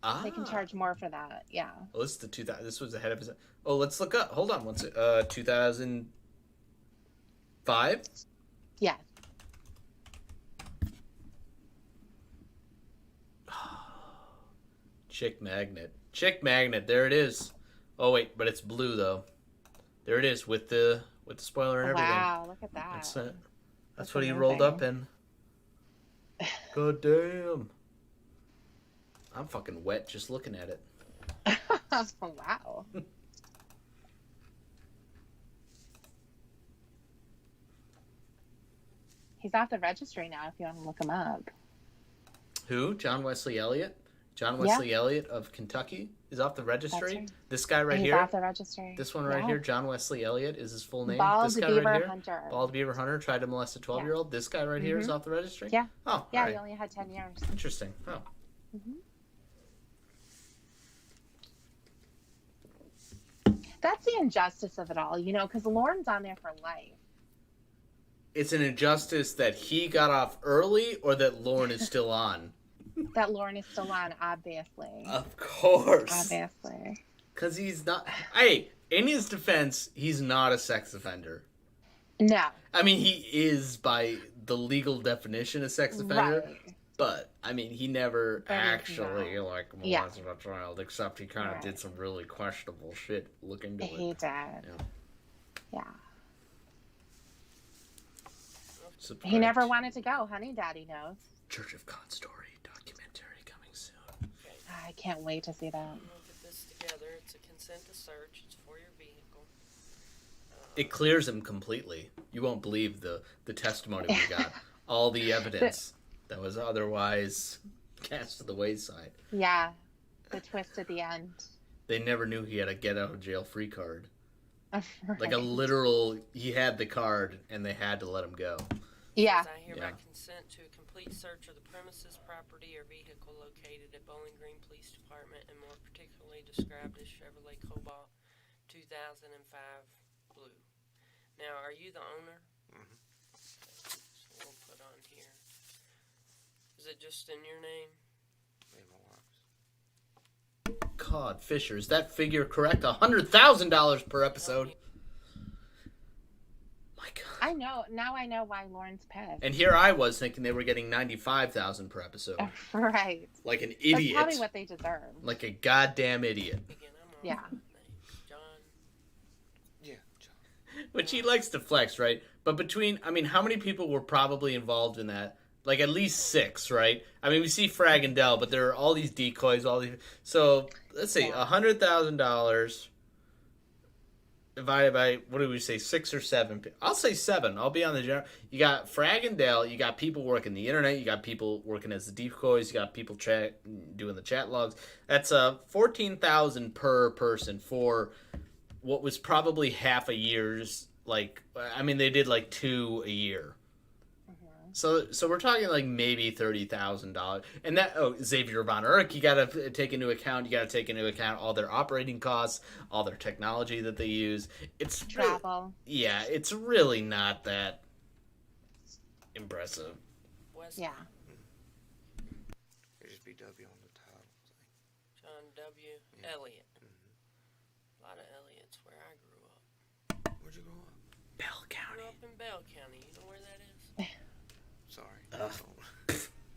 S1: Ah.
S2: They can charge more for that. Yeah.
S1: Oh, this is the 2000. This was ahead of his. Oh, let's look up. Hold on. What's it? 2005.
S2: Yeah.
S1: Chick magnet. Chick magnet. There it is. Oh wait, but it's blue though. There it is with the spoiler and everything.
S2: Wow, look at that.
S1: That's it. That's
S2: That's
S1: what he
S2: amazing.
S1: rolled up in. God damn. I'm fucking wet just looking at it.
S2: Wow. He's off the registry now if you want to look him up.
S1: Who? John Wesley Elliott? John Wesley Elliott of Kentucky is off the registry.
S2: Right.
S1: This guy right
S2: He's
S1: here.
S2: off the registry.
S1: This one right
S2: Yeah.
S1: here, John Wesley Elliott is his full name.
S2: Bald
S1: this guy
S2: beaver
S1: right here,
S2: hunter.
S1: Bald beaver hunter, tried to molest a 12-year-old. This guy right here is off the registry?
S2: Yeah.
S1: Oh,
S2: Yeah,
S1: all
S2: he
S1: right.
S2: only had 10 years.
S1: Interesting. Oh.
S2: That's the injustice of it all, you know, because Lauren's on there for life.
S1: It's an injustice that he got off early or that Lauren is still on?
S2: That Lauren is still on, obviously.
S1: Of course.
S2: Obviously.
S1: Because he's not... Hey, in his defense, he's not a sex offender.
S2: No.
S1: I mean, he is by the legal definition a sex offender.
S2: Right.
S1: But, I mean, he never
S2: But he's
S1: actually,
S2: not.
S1: like,
S2: Yeah.
S1: molested a child, except he kind of
S2: Right.
S1: did some really questionable shit looking into
S2: He
S1: it.
S2: did.
S1: Yeah.
S2: Yeah.
S1: Subscribe
S2: He never
S1: to
S2: wanted to go. Honey Daddy knows.
S1: Church of God story documentary coming soon.
S2: I can't wait to see that.
S5: We'll get this together. It's a consent to search. It's for your vehicle.
S1: It clears him completely. You won't believe the testimony we got. All the evidence that was otherwise cast to the wayside.
S2: Yeah. The twist at the end.
S1: They never knew he had a get out of jail free card.
S2: Right.
S1: Like a literal, he had the card and they had to let him go.
S2: Yeah.
S5: I hereby
S1: Yeah.
S5: consent to a complete search of the premises, property, or vehicle located at Bowling Green Police Department, and more particularly described as Chevrolet Cobalt 2005 blue. Now, are you the owner?
S6: Mhm.
S5: So we'll put on here. Is it just in your name?
S6: Me and my wife's.
S1: God, Fisher, is that figure correct? $100,000 per episode. My God.
S2: I know. Now I know why Lauren's pissed.
S1: And here I was thinking they were getting $95,000 per episode.
S2: Right.
S1: Like an
S2: That's
S1: idiot.
S2: probably what they deserve.
S1: Like a goddamn idiot.
S5: Again, I'm on
S2: Yeah.
S5: name. John.
S6: Yeah, John.
S1: Which he likes to flex, right? But between, I mean, how many people were probably involved in that? Like at least 6, right? I mean, we see Frag and Dell, but there are all these decoys, all these. So let's say $100,000 divided by, what do we say, 6 or 7? I'll say 7. I'll be on the general. You got Frag and Dell. You got people working the internet. You got people working as the decoys. You got people doing the chat logs. That's $14,000 per person for what was probably half a year's. Like, I mean, they did like 2 a year. So we're talking like maybe $30,000, and that Xavier Von Erck, you got to take into account. You got to take into account all their operating costs, all their technology that they use. It's
S2: Travel.
S1: yeah, it's really not that impressive.
S5: West
S2: Yeah.
S6: It'd just be W on the title.
S5: John W.
S6: Yeah.
S5: Elliott.
S6: Mm-hmm.
S5: A lot of Elliott's where I grew up.
S6: Where'd you grow up?
S1: Bell
S5: I
S1: County.
S5: grew up in Bell County. You know where that is?
S6: Sorry.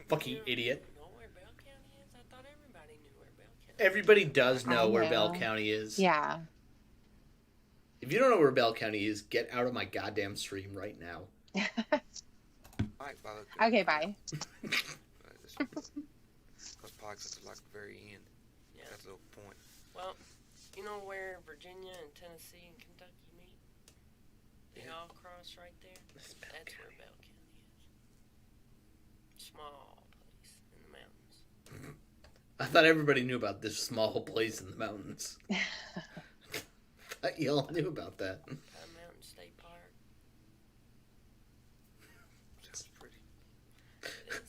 S1: Fucking idiot.
S5: You know where Bell County is? I thought everybody knew where Bell County is.
S1: Everybody does know
S2: I
S1: where
S2: know.
S1: Bell County is.
S2: Yeah.
S1: If you don't know where Bell County is, get out of my goddamn stream right now.
S6: Pike by the.
S2: Okay, bye.
S6: Because Pike's at the like very end.
S5: Yeah.
S6: That's a little point.
S5: Well, you know where Virginia and Tennessee and Kentucky meet? They
S6: Yeah.
S5: all cross right there.
S1: That's Bell
S5: That's where
S1: County.
S5: Bell County is. Small place in the mountains.
S1: I thought everybody knew about this small place in the mountains. I thought you all knew about that.
S5: High Mountain State Park.
S6: Sounds pretty.
S5: It is.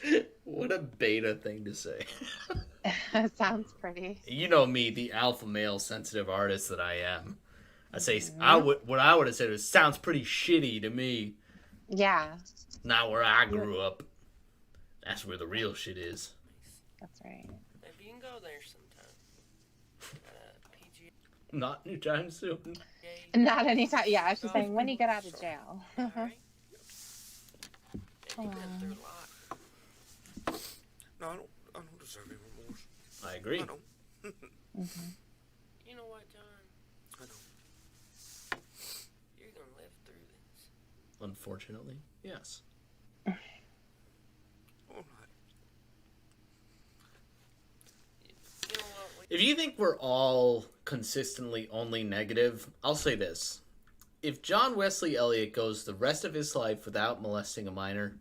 S5: It's not.
S1: What a beta thing to say.
S2: Sounds pretty.
S1: You know me, the alpha male sensitive artist that I am. I say
S2: Mm-hmm.
S1: what I would have said was sounds pretty shitty to me.
S2: Yeah,
S1: Not where I grew up. That's where the real shit is.
S2: that's right.
S5: Maybe you can go there sometime. PGA.
S1: Not anytime soon.
S2: Not anytime. Yeah, I was just saying, when do you get out of jail?
S5: All right. And you've been through a lot.
S6: No, I don't deserve any remorse.
S1: I agree.
S6: I don't.
S5: You know what, John?
S6: I don't.
S5: You're gonna live through this.
S1: Unfortunately, yes.
S6: All right.
S5: You know what?
S1: If you think we're all consistently only negative, I'll say this. If John Wesley Elliott goes the rest of his life without molesting a minor,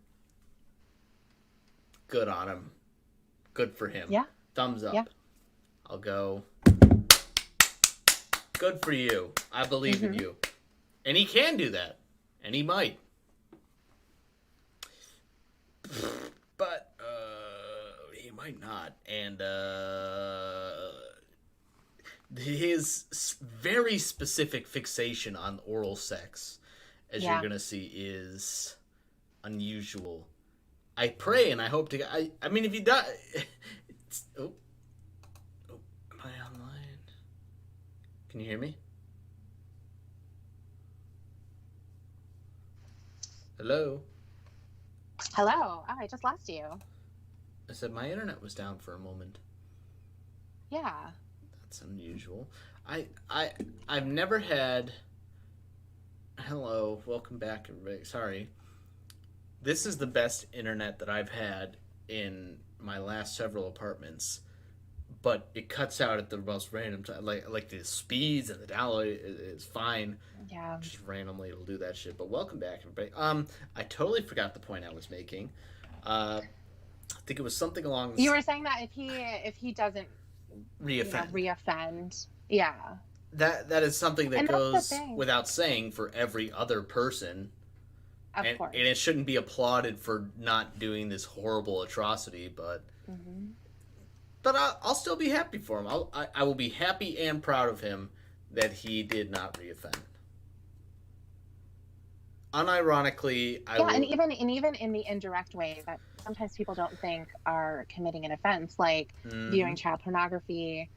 S1: good on him. Good for him.
S2: Yeah.
S1: Thumbs up.
S2: Yeah.
S1: I'll go. Good for you. I believe in you. And he can do that. And he might. But, he might not. And, his very specific fixation on oral sex, as you're going to see, is unusual. I pray and I hope to... I mean, if you die... am I online? Can you hear me? Hello?
S2: Hello. Oh, I just lost you.
S1: I said my internet was down for a moment.
S2: Yeah.
S1: That's unusual. I've never had... Hello, welcome back, everybody. Sorry. This is the best internet that I've had in my last several apartments, but it cuts out at the most random time. Like the speeds and the download is fine.
S2: Yeah.
S1: Just randomly it'll do that shit. But welcome back, everybody. I totally forgot the point I was making. I think it was something along.
S2: You were saying that if he doesn't
S1: reoffend.
S2: Reoffend. Yeah.
S1: That is something that goes
S2: thing.
S1: without saying for every other person.
S2: Of course.
S1: And it shouldn't be applauded for not doing this horrible atrocity, but I'll still be happy for him. I will be happy and proud of him that he did not reoffend. Unironically,
S2: and even in the indirect way that sometimes people don't think are committing an offense, like viewing child pornography,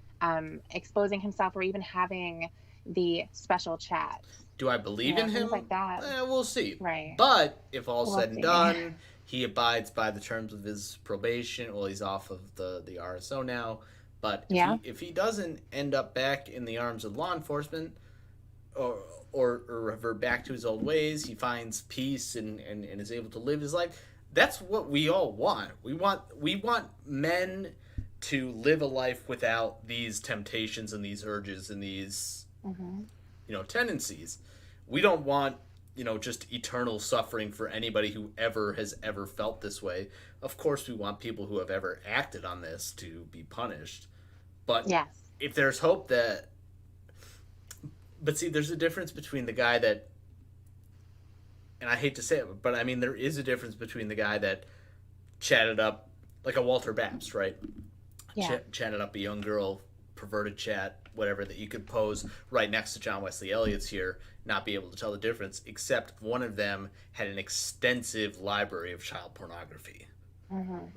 S2: exposing himself, or even having the special chat.
S1: Do I believe in him?
S2: Like that.
S1: We'll see.
S2: Right.
S1: But if all's said and done, he abides by the terms of his probation. Well, he's off of the RSO now. But if he doesn't end up back in the arms of law enforcement or revert back to his old ways, he finds peace and is able to live his life. That's what we all want. We want men to live a life without these temptations and these urges and these tendencies. We don't want just eternal suffering for anybody who has ever felt this way. Of course, we want people who have ever acted on this to be punished. But if there's hope that... But see, there's a difference between the guy that... And I hate to say it, but I mean, there is a difference between the guy that chatted up, like a Walter Babst, right?
S2: Yeah.
S1: Chatted up a young girl, perverted chat, whatever, that you could pose right next to John Wesley Elliott's here, not be able to tell the difference, except one of them had an extensive library of child pornography.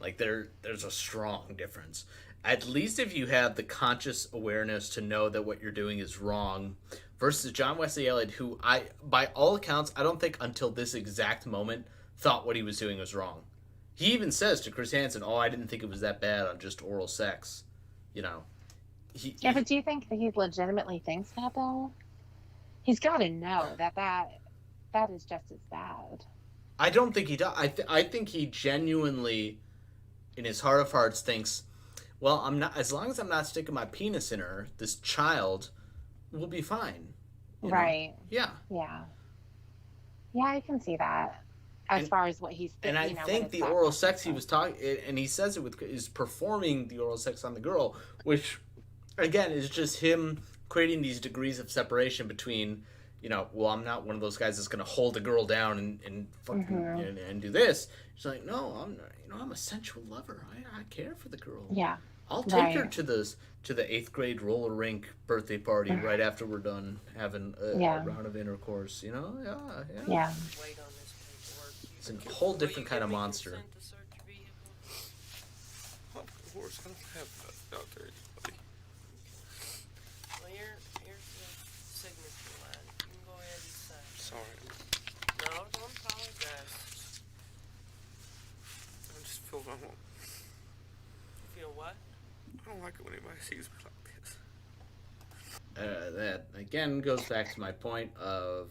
S1: Like, there's a strong difference. At least if you have the conscious awareness to know that what you're doing is wrong, versus John Wesley Elliott, who by all accounts, I don't think until this exact moment thought what he was doing was wrong. He even says to Chris Hansen, I didn't think it was that bad on just oral sex. But
S2: do you think that he legitimately thinks that, though? He's got to know that is just as bad.
S1: I don't think he does. I think he genuinely, in his heart of hearts, thinks, well, I'm not, as long as I'm not sticking my penis in her, this child will be fine.
S2: Right.
S1: Yeah.
S2: Yeah. Yeah, I can see that. As far as what he's thinking.
S1: And I think the oral sex he was talking, and he says it is performing the oral sex on the girl, which, again, is just him creating these degrees of separation between, well, I'm not one of those guys that's going to hold a girl down and fucking and do this. He's like, no, I'm not, I'm a sensual lover. I care for the girl.
S2: Yeah.
S1: I'll take her to the 8th grade roller rink birthday party right after we're done having a round of intercourse. Yeah.
S5: Wait on this paperwork
S1: He's a whole different kind of monster.
S5: Consent to search your vehicle?
S6: Of course, I don't have nothing out there, anybody.
S5: Well, here's the signature line. You can go ahead and sign.
S6: Sorry.
S5: No, don't apologize.
S6: I just feel I don't,
S5: You feel what?
S6: I don't like it when anybody sees me like this.
S1: That again goes back to my point of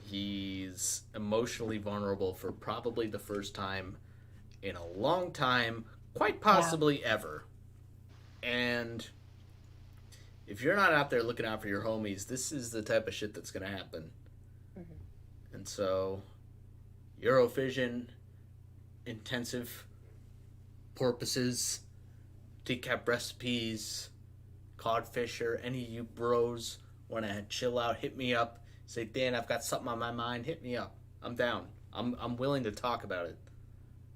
S1: he's emotionally vulnerable for probably the first time in a long time, quite possibly ever. And if you're not out there looking out for your homies, this is the type of shit that's going to happen. Mm-hmm. And so, Eurovision, intensive porpoises, decaf recipes, codfisher, any of you bros want to chill out, hit me up. Say, Dan, I've got something on my mind. Hit me up. I'm down. I'm willing to talk about it.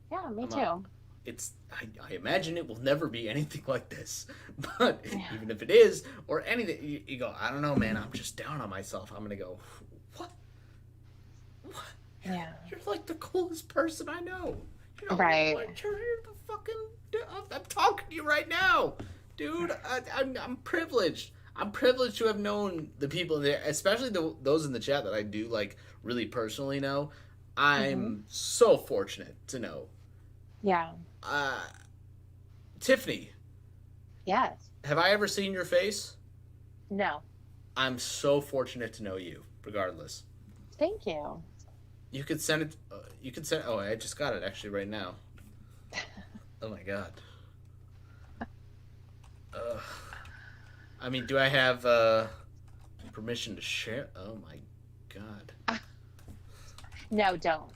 S2: Yeah, me too.
S1: I imagine it will never be anything like this. But even if it is, or anything, you go, I don't know, man. I'm just down on myself. I'm going to go, what?
S2: Yeah.
S1: You're like the coolest person I know.
S2: Right.
S1: You're the fucking... I'm talking to you right now. Dude, I'm privileged. I'm privileged to have known the people there, especially those in the chat that I do like really personally know. I'm so fortunate to know.
S2: Yeah.
S1: Tiffany.
S2: Yes.
S1: Have I ever seen your face?
S2: No.
S1: I'm so fortunate to know you, regardless.
S2: Thank you.
S1: You could send it. Oh, I just got it actually right now. Oh my god. I mean, do I have permission to share? Oh my god.
S2: No, don't.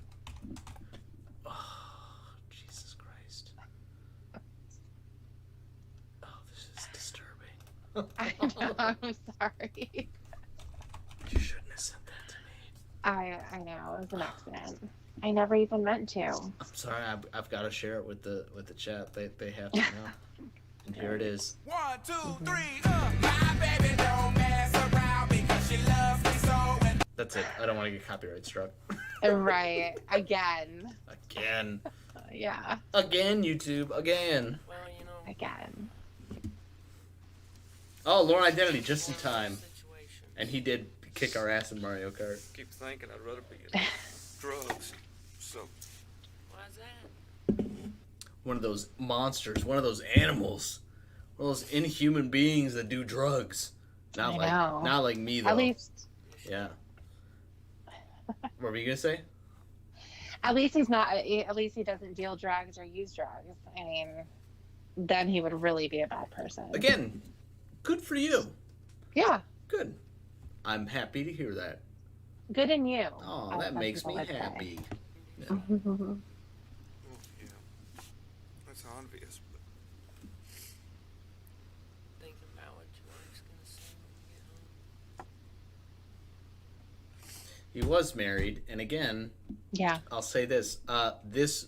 S1: Oh, Jesus Christ. Oh, this is disturbing.
S2: I know. I'm sorry.
S1: You shouldn't have sent that to me.
S2: I know. It was an accident. I never even meant to.
S1: I'm sorry. I've got to share it with the chat. They have to know. And here it is.
S7: 1, 2, 3, my baby don't mess around because she loves me so.
S1: That's it. I don't want to get copyright struck.
S2: Right. Again.
S1: Again.
S2: Yeah.
S1: Again, YouTube. Again.
S5: Well, you know.
S2: Again.
S1: Oh, Lorne Identity, just in time.
S5: Situation.
S1: And he did kick our ass in Mario Kart.
S6: Keep thinking I'd rather be in drugs. So,
S5: Why's that?
S1: One of those monsters, one of those animals, one of those inhuman beings that do drugs. Not like me though.
S2: At least
S1: Yeah. What were you gonna say?
S2: At least he's not. At least he doesn't deal drugs or use drugs. I mean, then he would really be a bad person.
S1: Again, good for you.
S2: Yeah.
S1: Good. I'm happy to hear that.
S2: Good in you.
S1: Oh, that makes me happy. Yeah.
S6: well, yeah. That's obvious, but
S5: Thinking about what your wife's gonna say when you get home.
S1: He was married, and again,
S2: Yeah.
S1: I'll say this: this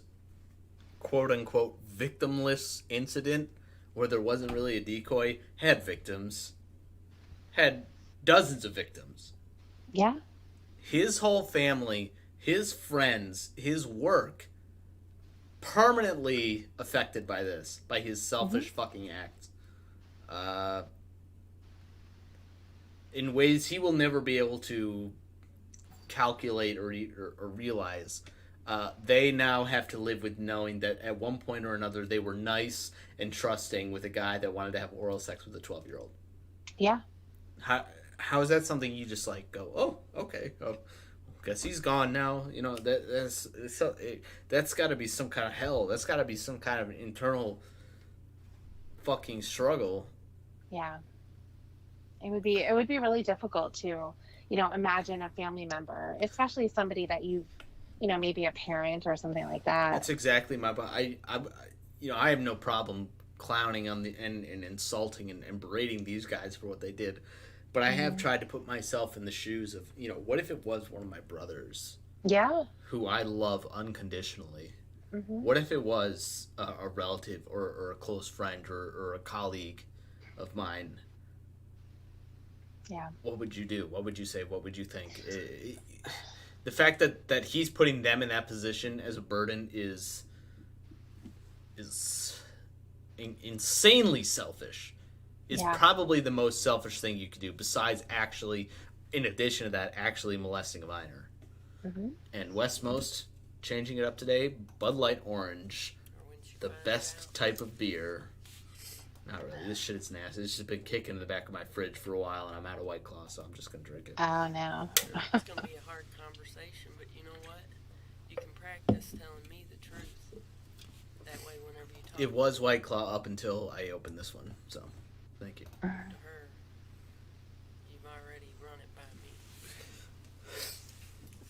S1: quote-unquote victimless incident, where there wasn't really a decoy, had victims, had dozens of victims.
S2: Yeah.
S1: His whole family, his friends, his work, permanently affected by this, by his selfish fucking act. In ways he will never be able to calculate or realize. They now have to live with knowing that at one point or another they were nice and trusting with a guy that wanted to have oral sex with a 12-year-old.
S2: Yeah.
S1: How is that something you just like go, oh, okay, oh, guess he's gone now? You know, that's got to be some kind of hell. That's got to be some kind of internal fucking struggle.
S2: Yeah. It would be really difficult to, imagine a family member, especially somebody that you've, maybe a parent or something like that.
S1: That's exactly my. I have no problem clowning on and insulting and berating these guys for what they did, but I have tried to put myself in the shoes of, what if it was one of my brothers?
S2: Yeah.
S1: Who I love unconditionally.
S2: Mm-hmm.
S1: What if it was a relative or a close friend or a colleague of mine?
S2: Yeah.
S1: What would you do? What would you say? What would you think? the fact that he's putting them in that position as a burden is insanely selfish. Is probably the most selfish thing you could do, besides actually, in addition to that, actually molesting a minor.
S2: Mm-hmm.
S1: And Westmost, changing it up today, Bud Light Orange, the best type of beer. Not really. This shit is nasty. It's just been kicking in the back of my fridge for a while, and I'm out of White Claw, so I'm just going to drink it.
S2: Oh, no.
S5: It's going to be a hard conversation, but you know what? You can practice telling me the truth. That way, whenever you talk
S1: It was White Claw up until I opened this one, so thank you.
S5: to her, you've already run it by me.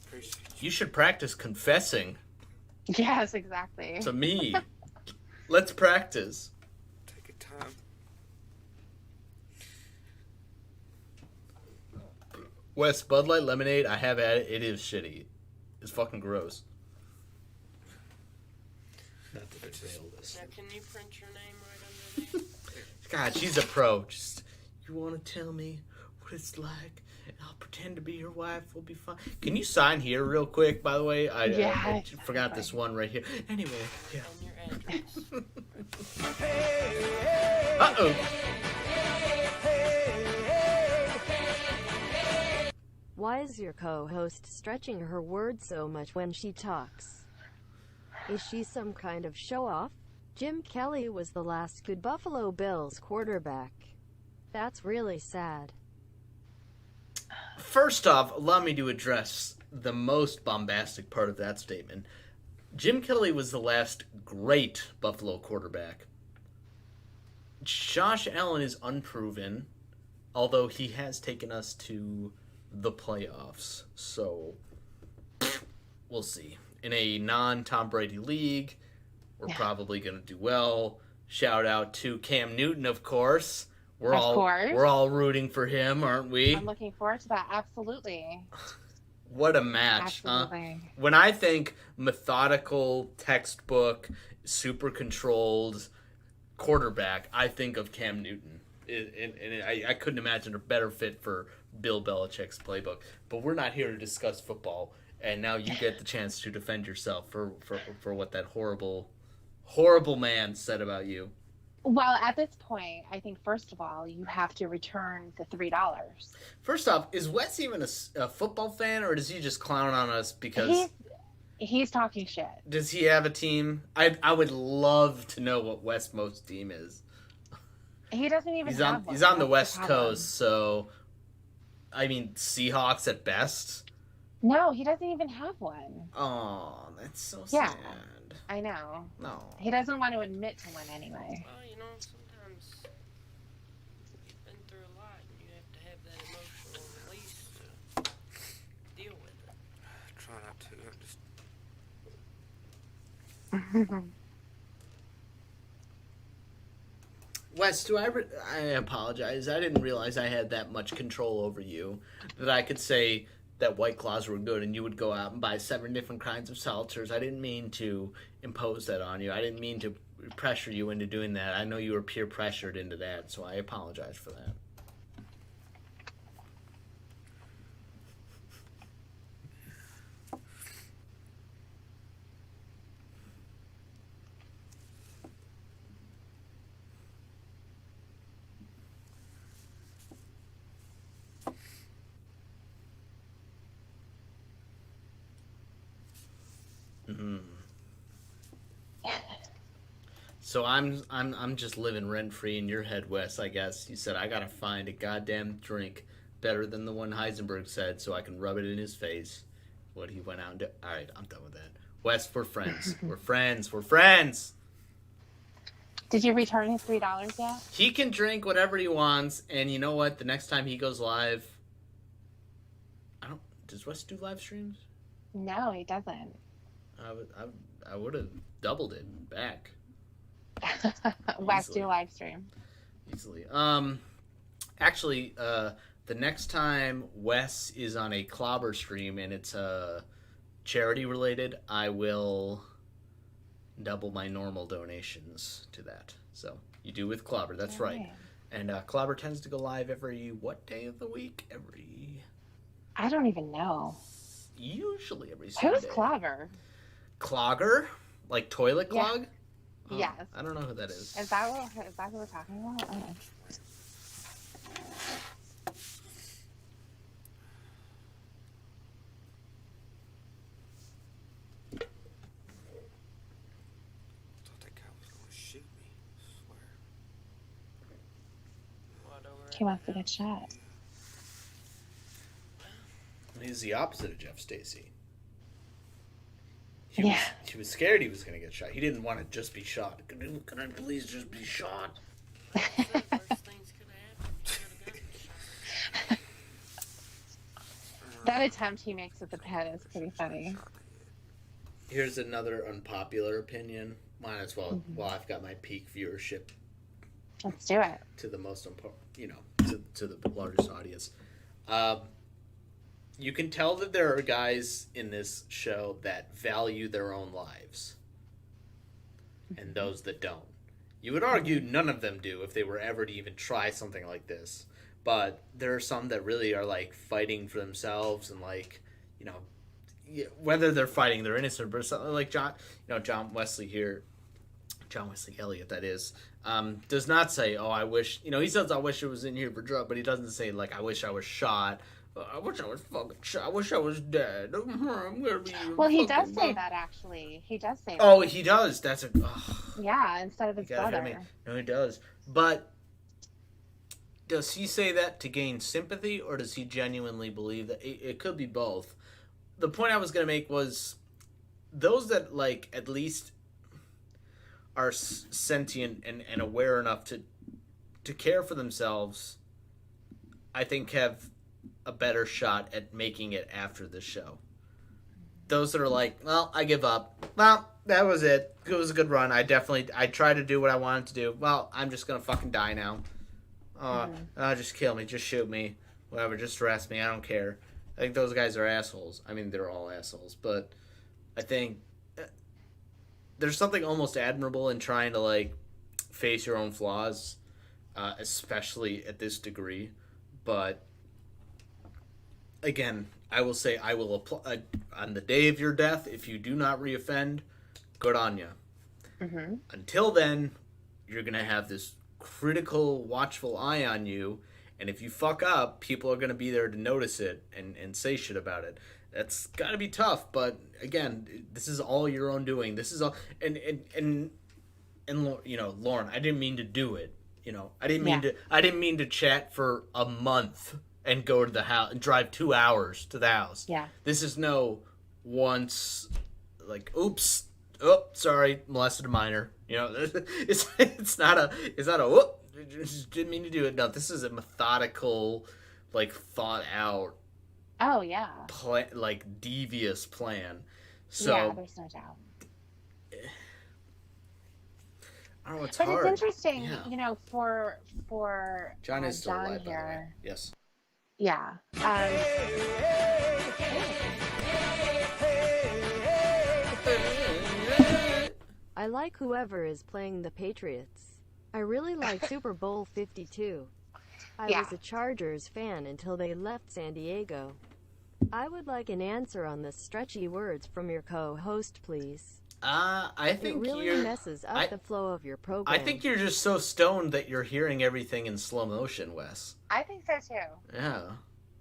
S6: Appreciate
S1: You should practice confessing
S2: Yes, exactly.
S1: to me. Let's practice.
S6: Take your time.
S1: Wes, Bud Light Lemonade, I have had it. It is shitty. It's fucking gross. Not to derail this.
S5: Now, can you print your name right under there?
S1: God, she's a pro. Just, you want to tell me what it's like? I'll pretend to be your wife. We'll be fine. Can you sign here real quick, by the way? I forgot this one right here. Anyway, yeah.
S5: And your address.
S1: Uh-oh.
S4: Why is your co-host stretching her words so much when she talks? Is she some kind of show-off? Jim Kelly was the last good Buffalo Bills quarterback. That's really sad.
S1: First off, allow me to address the most bombastic part of that statement. Jim Kelly was the last great Buffalo quarterback. Josh Allen is unproven, although he has taken us to the playoffs. So, we'll see. In a non-Tom Brady league, we're probably going to do well. Shout out to Cam Newton, of course. We're all rooting for him, aren't we?
S2: I'm looking forward to that. Absolutely.
S1: What a match,
S2: Absolutely.
S1: huh? When I think methodical, textbook, super controlled quarterback, I think of Cam Newton. I couldn't imagine a better fit for Bill Belichick's playbook. But we're not here to discuss football, and now you get the chance to defend yourself for what that horrible, horrible man said about you.
S2: Well, at this point, I think, first of all, you have to return the $3.
S1: First off, is Wes even a football fan, or does he just clown on us because...
S2: He's talking shit.
S1: Does he have a team? I would love to know what Westmost team is.
S2: He doesn't even have one.
S1: He's on the
S2: That's
S1: West
S2: problem.
S1: Coast, so... I mean, Seahawks at best?
S2: No, he doesn't even have one.
S1: Oh, that's so
S2: Yeah.
S1: sad.
S2: I know.
S1: No.
S2: He doesn't want to admit to one anyway.
S5: Well, you know, sometimes you've been through a lot and you have to have that emotional release to deal with it.
S6: I try not to. I'm just
S1: Wes, I apologize. I didn't realize I had that much control over you. That I could say that White Claws were good and you would go out and buy 7 different kinds of seltzers. I didn't mean to impose that on you. I didn't mean to pressure you into doing that. I know you were peer pressured into that, so I apologize for that. Mm-hmm. So I'm just living rent free in your head, Wes. I guess you said I gotta find a goddamn drink better than the one Heisenberg said, so I can rub it in his face. What he went out and did. All right, I'm done with that. Wes, we're friends. We're friends. We're friends.
S2: Did you return his $3 yet?
S1: He can drink whatever he wants, and you know what? The next time he goes live, does Wes do live streams?
S2: No, he doesn't.
S1: I would have doubled it back.
S2: Wes
S1: Easily.
S2: do live stream.
S1: Easily. Actually, the next time Wes is on a clobber stream and it's charity related, I will double my normal donations to that. So you do with clobber, that's right. And clobber tends to go live every what day of the week?
S2: I don't even know.
S1: usually every Sunday.
S2: Who's Clogger?
S1: Clogger? Like toilet
S2: Yeah.
S1: clog? Huh.
S2: Yes.
S1: I don't know who that is.
S2: Is that who we're talking about? Oh.
S6: Thought that guy was gonna shoot me. I swear.
S5: What, over
S2: He wants to get shot.
S1: He's the opposite of Jeff Stacy.
S2: Yeah.
S1: He was scared he was going to get shot. He didn't want to just be shot. Can I please just be shot?
S5: Worst things could have happened. You could have gotten shot.
S2: That attempt he makes at the pen is pretty funny.
S1: Here's another unpopular opinion. Might as well. Well, I've got my peak viewership
S2: Let's do it.
S1: to the most important, to the largest audience. You can tell that there are guys in this show that value their own lives, and those that don't. You would argue none of them do if they were ever to even try something like this. But there are some that really are like fighting for themselves, and like, whether they're fighting their innocence or something like John Wesley Elliott, that is, does not say, "Oh, I wish," he says, "I wish I was in here for drug," but he doesn't say like, "I wish I was shot." I wish I was fucking shot. I wish I was dead. I'm gonna be.
S2: Well, he does say that actually. He does say.
S1: Oh,
S2: that.
S1: he does. That's a.
S2: Yeah, instead of his brother.
S1: No, he does. But does he say that to gain sympathy, or does he genuinely believe that it could be both? The point I was gonna make was those that like at least are sentient and aware enough to care for themselves, I think have a better shot at making it after the show. Those that are like, well, I give up. Well, that was it. It was a good run. I tried to do what I wanted to do. Well, I'm just gonna fucking die now. Just kill me. Just shoot me. Whatever. Just arrest me. I don't care. I think those guys are assholes. I mean, they're all assholes. But I think there's something almost admirable in trying to, like, face your own flaws, especially at this degree. But again, I will say I will apply on the day of your death. If you do not reoffend, good on you.
S2: Mm-hmm.
S1: Until then, you're gonna have this critical, watchful eye on you, and if you fuck up, people are gonna be there to notice it and say shit about it. That's gotta be tough, but again, this is all your own doing. This is all, and Lauren, I didn't mean to do it. I didn't mean to chat for a month and go to the house and drive 2 hours to the house.
S2: Yeah. This
S1: is no once, like, oops, oh, sorry, molested a minor. It's not a whoop, just didn't mean to do it. No, this is a methodical, like, thought out.
S2: Oh yeah.
S1: Like devious plan. So
S2: yeah, there's no doubt.
S1: I don't know. It's
S2: but
S1: hard.
S2: It's interesting,
S1: Yeah.
S2: For
S1: John is still
S2: John
S1: alive, by the way.
S2: here.
S1: Yes.
S2: Yeah.
S4: I like whoever is playing the Patriots. I really like Super Bowl 52. I was a Chargers fan until they left San Diego. I would like an answer on the stretchy words from your co-host, please.
S1: I think
S4: it really messes up the flow of your program.
S1: I think you're just so stoned that you're hearing everything in slow motion, Wes.
S2: I think so too.
S1: Yeah.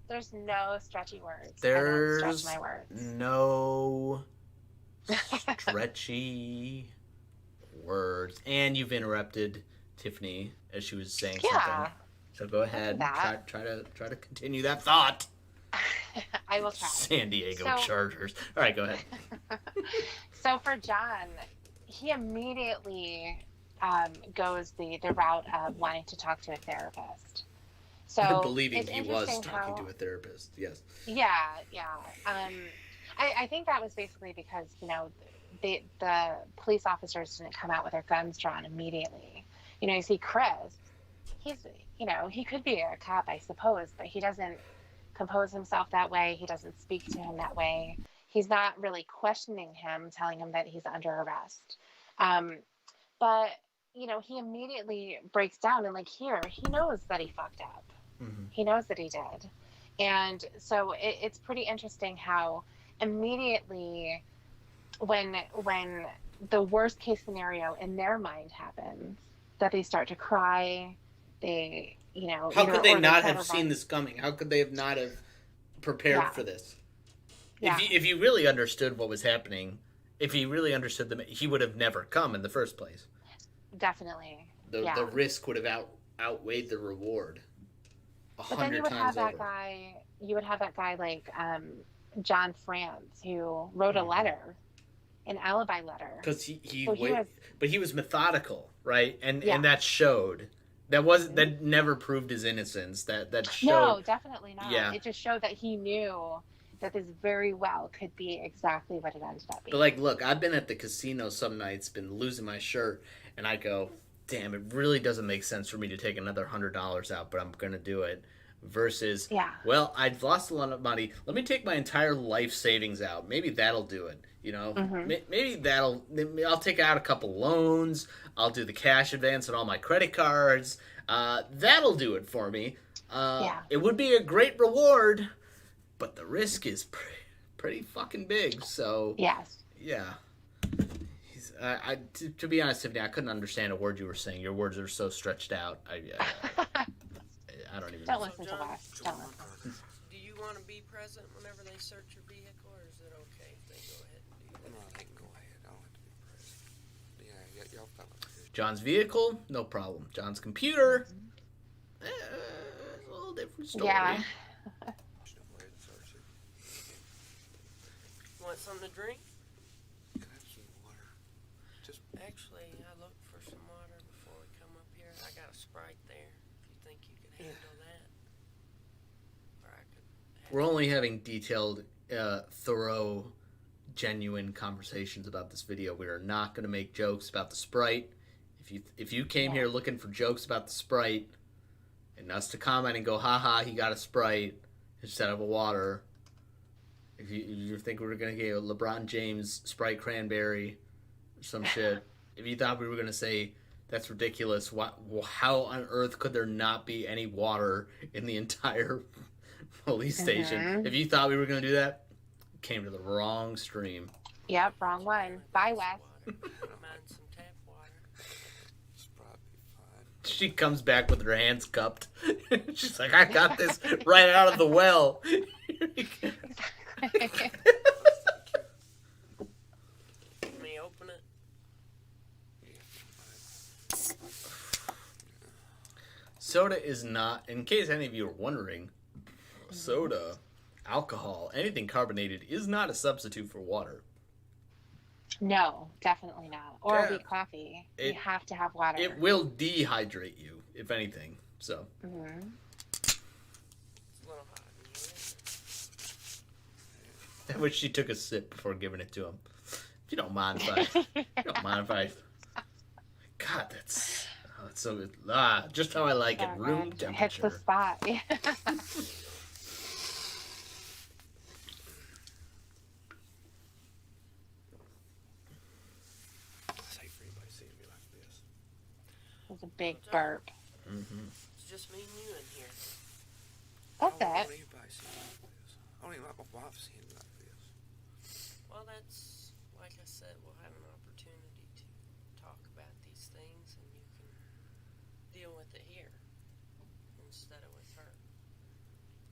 S2: There's no stretchy words.
S1: There's
S2: I don't stretch my words.
S1: No stretchy words. And you've interrupted Tiffany as she was saying something. So go ahead. Try to continue that thought.
S2: I will try.
S1: San Diego Chargers. All right, go ahead.
S2: So for John, he immediately goes the route of wanting to talk to a therapist. So
S1: believing he was talking to a therapist. Yes.
S2: Yeah. I think that was basically because the police officers didn't come out with their guns drawn immediately. You see Chris, he's he could be a cop, I suppose, but he doesn't compose himself that way. He doesn't speak to him that way. He's not really questioning him, telling him that he's under arrest. But he immediately breaks down, and like here, he knows that he fucked up. Mm-hmm. He knows that he did. And so it's pretty interesting how immediately when the worst case scenario in their mind happens, that they start to cry, they,
S1: How
S2: either,
S1: could they
S2: or
S1: not
S2: try
S1: have
S2: to
S1: seen
S2: run.
S1: this coming? How could they have not have prepared
S2: Yeah.
S1: for this?
S2: Yeah.
S1: If you really understood what was happening, if he really understood them, he would have never come in the first place.
S2: Definitely.
S1: The risk would have outweighed the reward
S2: But then
S1: 100 times over.
S2: you would have that guy like John France, who wrote a letter, an alibi letter.
S1: Because
S2: was,
S1: but he was methodical, right? And
S2: Yeah.
S1: and that showed. That never proved his innocence. That showed.
S2: No, definitely not.
S1: Yeah.
S2: It just showed that he knew that this very well could be exactly what it ended up being.
S1: But like, look, I've been at the casino some nights, been losing my shirt, and I go, damn, it really doesn't make sense for me to take another $100 out, but I'm gonna do it. Versus,
S2: Yeah.
S1: well, I've lost a lot of money. Let me take my entire life savings out. Maybe that'll do it. Maybe I'll take out a couple loans. I'll do the cash advance on all my credit cards. That'll do it for me. It would be a great reward, but the risk is pretty fucking big. So
S2: Yes.
S1: yeah. To be honest, Tiffany, I couldn't understand a word you were saying. Your words are so stretched out. I don't even.
S2: Don't
S1: know.
S2: listen to us. Don't listen.
S5: Do you want to be present whenever they search your vehicle, or is it okay if they go ahead and do that?
S6: No, they can go ahead. I don't have to be present. Yeah, y'all fellas.
S1: John's vehicle, no problem. John's computer, it's a little different story.
S2: Yeah.
S6: Just go ahead and search it.
S5: Want something to drink?
S6: Can I have some water? Just
S5: Actually, I looked for some water before we come up here. I got a Sprite there. If you think you can handle that, or I could.
S1: We're only having detailed, thorough, genuine conversations about this video. We are not going to make jokes about the Sprite. If you came here looking for jokes about the Sprite, and us to comment and go, haha, he got a Sprite instead of a water. If you think we were going to get a LeBron James Sprite cranberry or some shit, if you thought we were going to say, that's ridiculous, how on earth could there not be any water in the entire police station? If you thought we were going to do that, you came to the wrong stream.
S2: Yep, wrong one. Bye, Wes.
S5: Don't mind some tap water.
S6: it's probably fine.
S1: She comes back with her hands cupped. She's like, I got this right out of the well.
S5: Let me open it.
S1: Soda is not, in case any of you are wondering, soda, alcohol, anything carbonated is not a substitute for water.
S2: No, definitely not. Or
S1: Yeah.
S2: a weak coffee. You have to have water.
S1: It will dehydrate you, if anything. So,
S2: Mhm.
S5: It's a little hot in here.
S1: I wish she took a sip before giving it to him. If you don't mind if I, God, that's so good. Just how I like it,
S2: Oh,
S1: room
S2: man. Hits
S1: temperature.
S2: the spot. Yeah.
S6: It's hate for anybody seeing me like this.
S2: It was a big burp.
S5: It's just me and you in here.
S2: That's
S6: I don't want
S2: it.
S6: anybody seeing me like this. I don't even like my wife seeing me like this.
S5: Well, that's, like I said, we'll have an opportunity to talk about these things, and you can deal with it here instead of with her.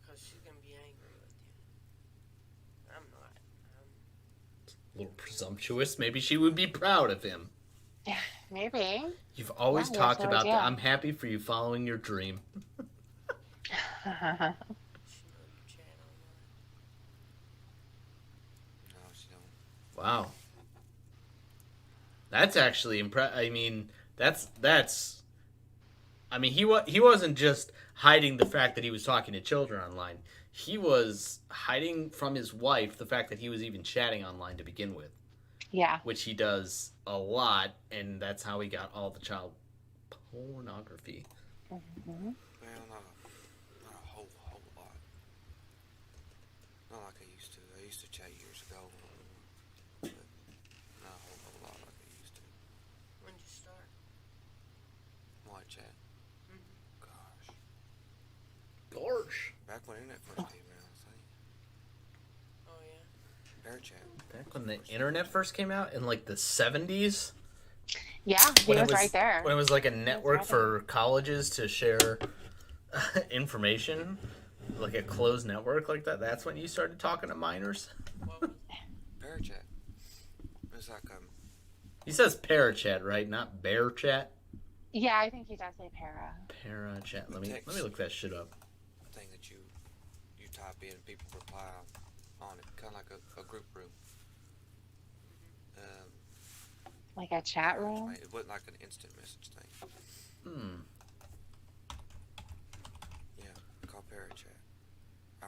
S5: Because she's going to be angry with you. I'm not.
S1: A little presumptuous. Maybe she would be proud of him.
S2: Maybe.
S1: You've always
S2: Yeah,
S1: talked
S2: that's no
S1: about that.
S2: idea.
S1: I'm happy for you following your dream.
S5: She know you chat online.
S6: No, she don't.
S1: Wow. That's actually I mean, he wasn't just hiding the fact that he was talking to children online. He was hiding from his wife the fact that he was even chatting online to begin with,
S2: Yeah.
S1: which he does a lot, and that's how he got all the child pornography.
S6: Well, not a whole lot. Not like I used to. I used to chat years ago. But not a whole lot like I used to.
S5: When'd you start?
S6: White chat. Gosh.
S1: Gorge.
S6: Back when internet first came around, I think.
S5: Oh, yeah.
S6: Bear chat.
S1: Back when the internet first came out in like the 70s.
S2: Yeah, he was right there.
S1: When it was like a network
S2: right
S1: for colleges to share information, like a closed network like that. That's when you started talking to minors.
S6: Bear chat. It's like
S1: He says parachat, right? Not bear chat.
S2: Yeah, I think he does say para.
S1: Parachat. Let me look that shit up.
S6: a thing that you type in and people reply on it, kind of like a group room.
S2: Like a chat room?
S6: It wasn't like an instant message thing. Yeah, called parachat.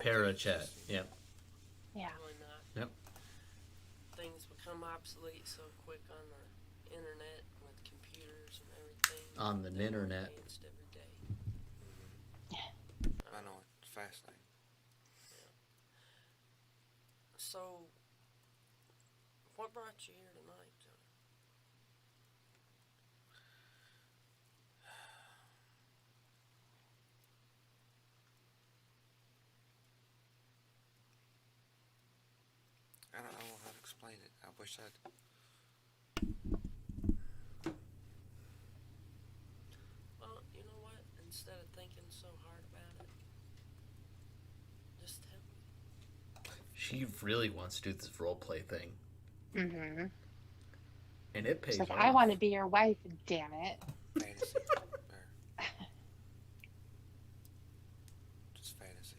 S1: Parachat. Yep.
S2: Yeah.
S5: Really not.
S1: Yep.
S5: Things become obsolete so quick on the internet with computers and everything.
S1: On the internet.
S5: Advanced every day.
S6: I know it. It's fascinating.
S5: So, what brought you here tonight, John?
S6: I don't know how to explain it. I wish I'd.
S5: Well, you know what? Instead of thinking so hard about it, just tell me.
S1: She really wants to do this role play thing,
S2: Mm-hmm.
S1: and it pays
S2: She's like,
S1: off.
S2: I want to be your wife, damn it.
S6: Fantasy. Or just fantasy.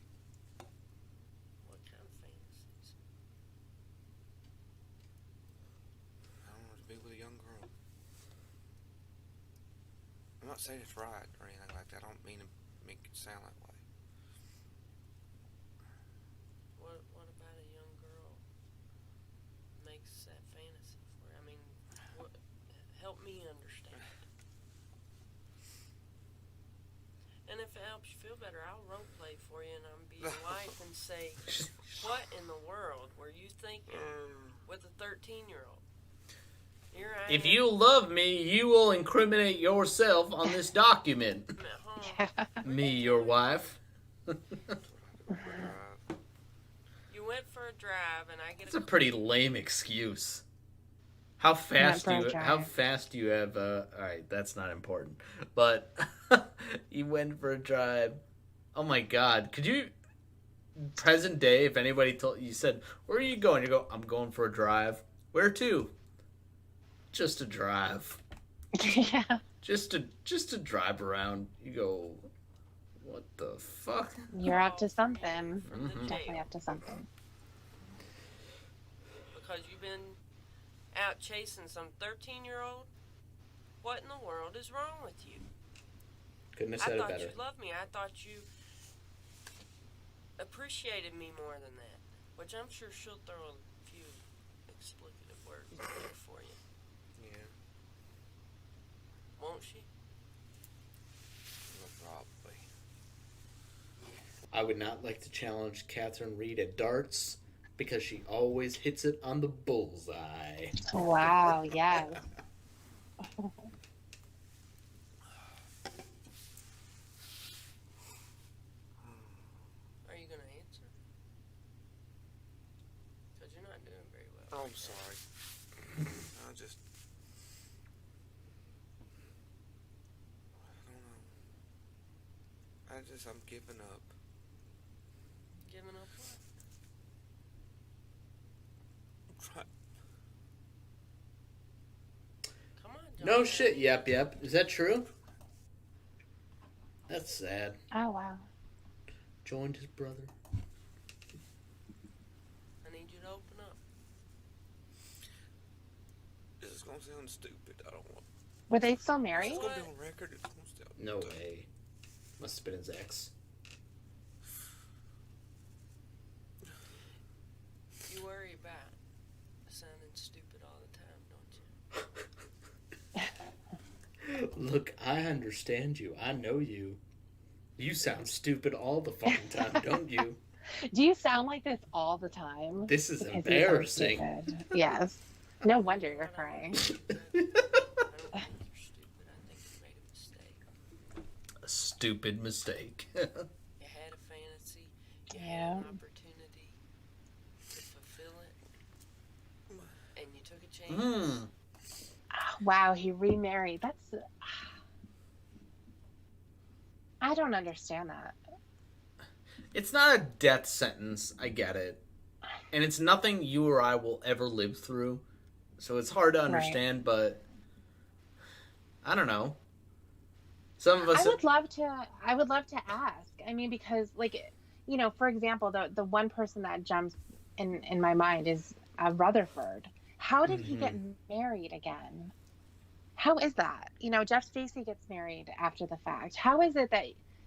S5: What kind of fantasies?
S6: I don't want to be with a young girl. I'm not saying it's right or anything like that. I don't mean to make it sound that way.
S5: What about a young girl makes that fantasy for you? I mean, help me understand. And if it helps you feel better, I'll role play for you and I'll be your wife and say, what in the world were you thinking with a 13-year-old? Here I
S1: If
S5: am
S1: you love me, you will incriminate yourself on this document.
S5: at home.
S2: Yeah.
S1: Me, your wife.
S5: You went for a drive and I get
S1: It's a pretty lame excuse. How fast do
S2: Went
S1: you?
S2: for a
S1: How
S2: drive.
S1: fast do you have? All right, that's not important. But you went for a drive. Oh my God! Could you? Present day, if anybody told you said, "Where are you going?" You go, "I'm going for a drive." Where to? Just a drive.
S2: Yeah.
S1: Just to drive around. You go, what the fuck?
S2: You're up to something.
S5: from the
S1: Mhm.
S2: Definitely
S5: jail
S2: up to something.
S5: because you've been out chasing some 13-year-old. What in the world is wrong with you?
S1: Couldn't have
S5: I
S1: said it
S5: thought
S1: better.
S5: you loved me. I thought you appreciated me more than that. Which I'm sure she'll throw a few explicative words in there for you.
S6: Yeah,
S5: Won't she?
S6: probably.
S1: I would not like to challenge Catherine Reed at darts because she always hits it on the bullseye.
S2: Wow, yes.
S5: Are you going to answer? Because you're not doing very well.
S6: Oh, I'm sorry. I just. I don't know. I'm giving up.
S5: Giving up what?
S6: Try.
S5: Come on, John.
S1: No shit, yep. Is that true? That's sad.
S2: Oh, wow.
S1: Joined his brother.
S5: I need you to open up.
S6: This is gonna sound stupid. I don't want.
S2: Were they still
S6: This
S2: married?
S6: is gonna be on record. It's gonna sound.
S1: No way. Must have been his ex.
S5: You worry about sounding stupid all the time, don't you?
S1: Look, I understand you. I know you. You sound stupid all the fucking time, don't you?
S2: Do you sound like this all the time?
S1: This is
S2: Because you sound
S1: embarrassing.
S2: stupid. Yes. No wonder you're crying.
S5: I don't think you're stupid. I think you made a mistake.
S1: A stupid mistake.
S5: You had a fantasy. You had
S2: Yeah.
S5: an opportunity to fulfill it. chance.
S2: Wow, he remarried. I don't understand that.
S1: It's not a death sentence. I get it. And it's nothing you or I will ever live through. So it's hard to understand, but I don't know. Some of us
S2: I would love to ask. I mean, because like, you know, for example, the one person that jumps in my mind is Rutherford. How did he get married again? How is that? You know, Jeff Stacy gets married after the fact. How is it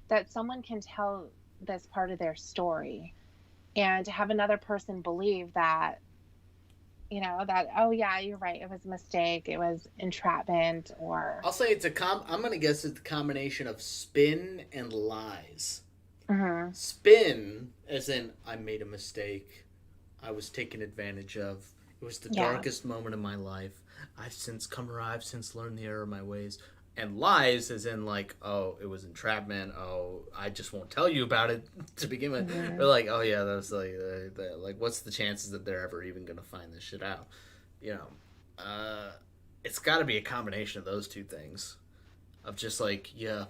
S2: that someone can tell this part of their story and have another person believe that, you know, that, oh yeah, you're right, it was a mistake, it was entrapment, or
S1: I'll say it's I'm gonna guess it's a combination of spin and lies. Spin, as in I made a mistake, I was taken advantage of, it was the darkest moment of my life, I've since learned the error of my ways. And lies, as in like, oh, it was entrapment, oh, I just won't tell you about it to begin with. They're like, oh yeah, that was like what's the chances that they're ever even gonna find this shit out? You know, it's got to be a combination of those two things, of just like, yeah,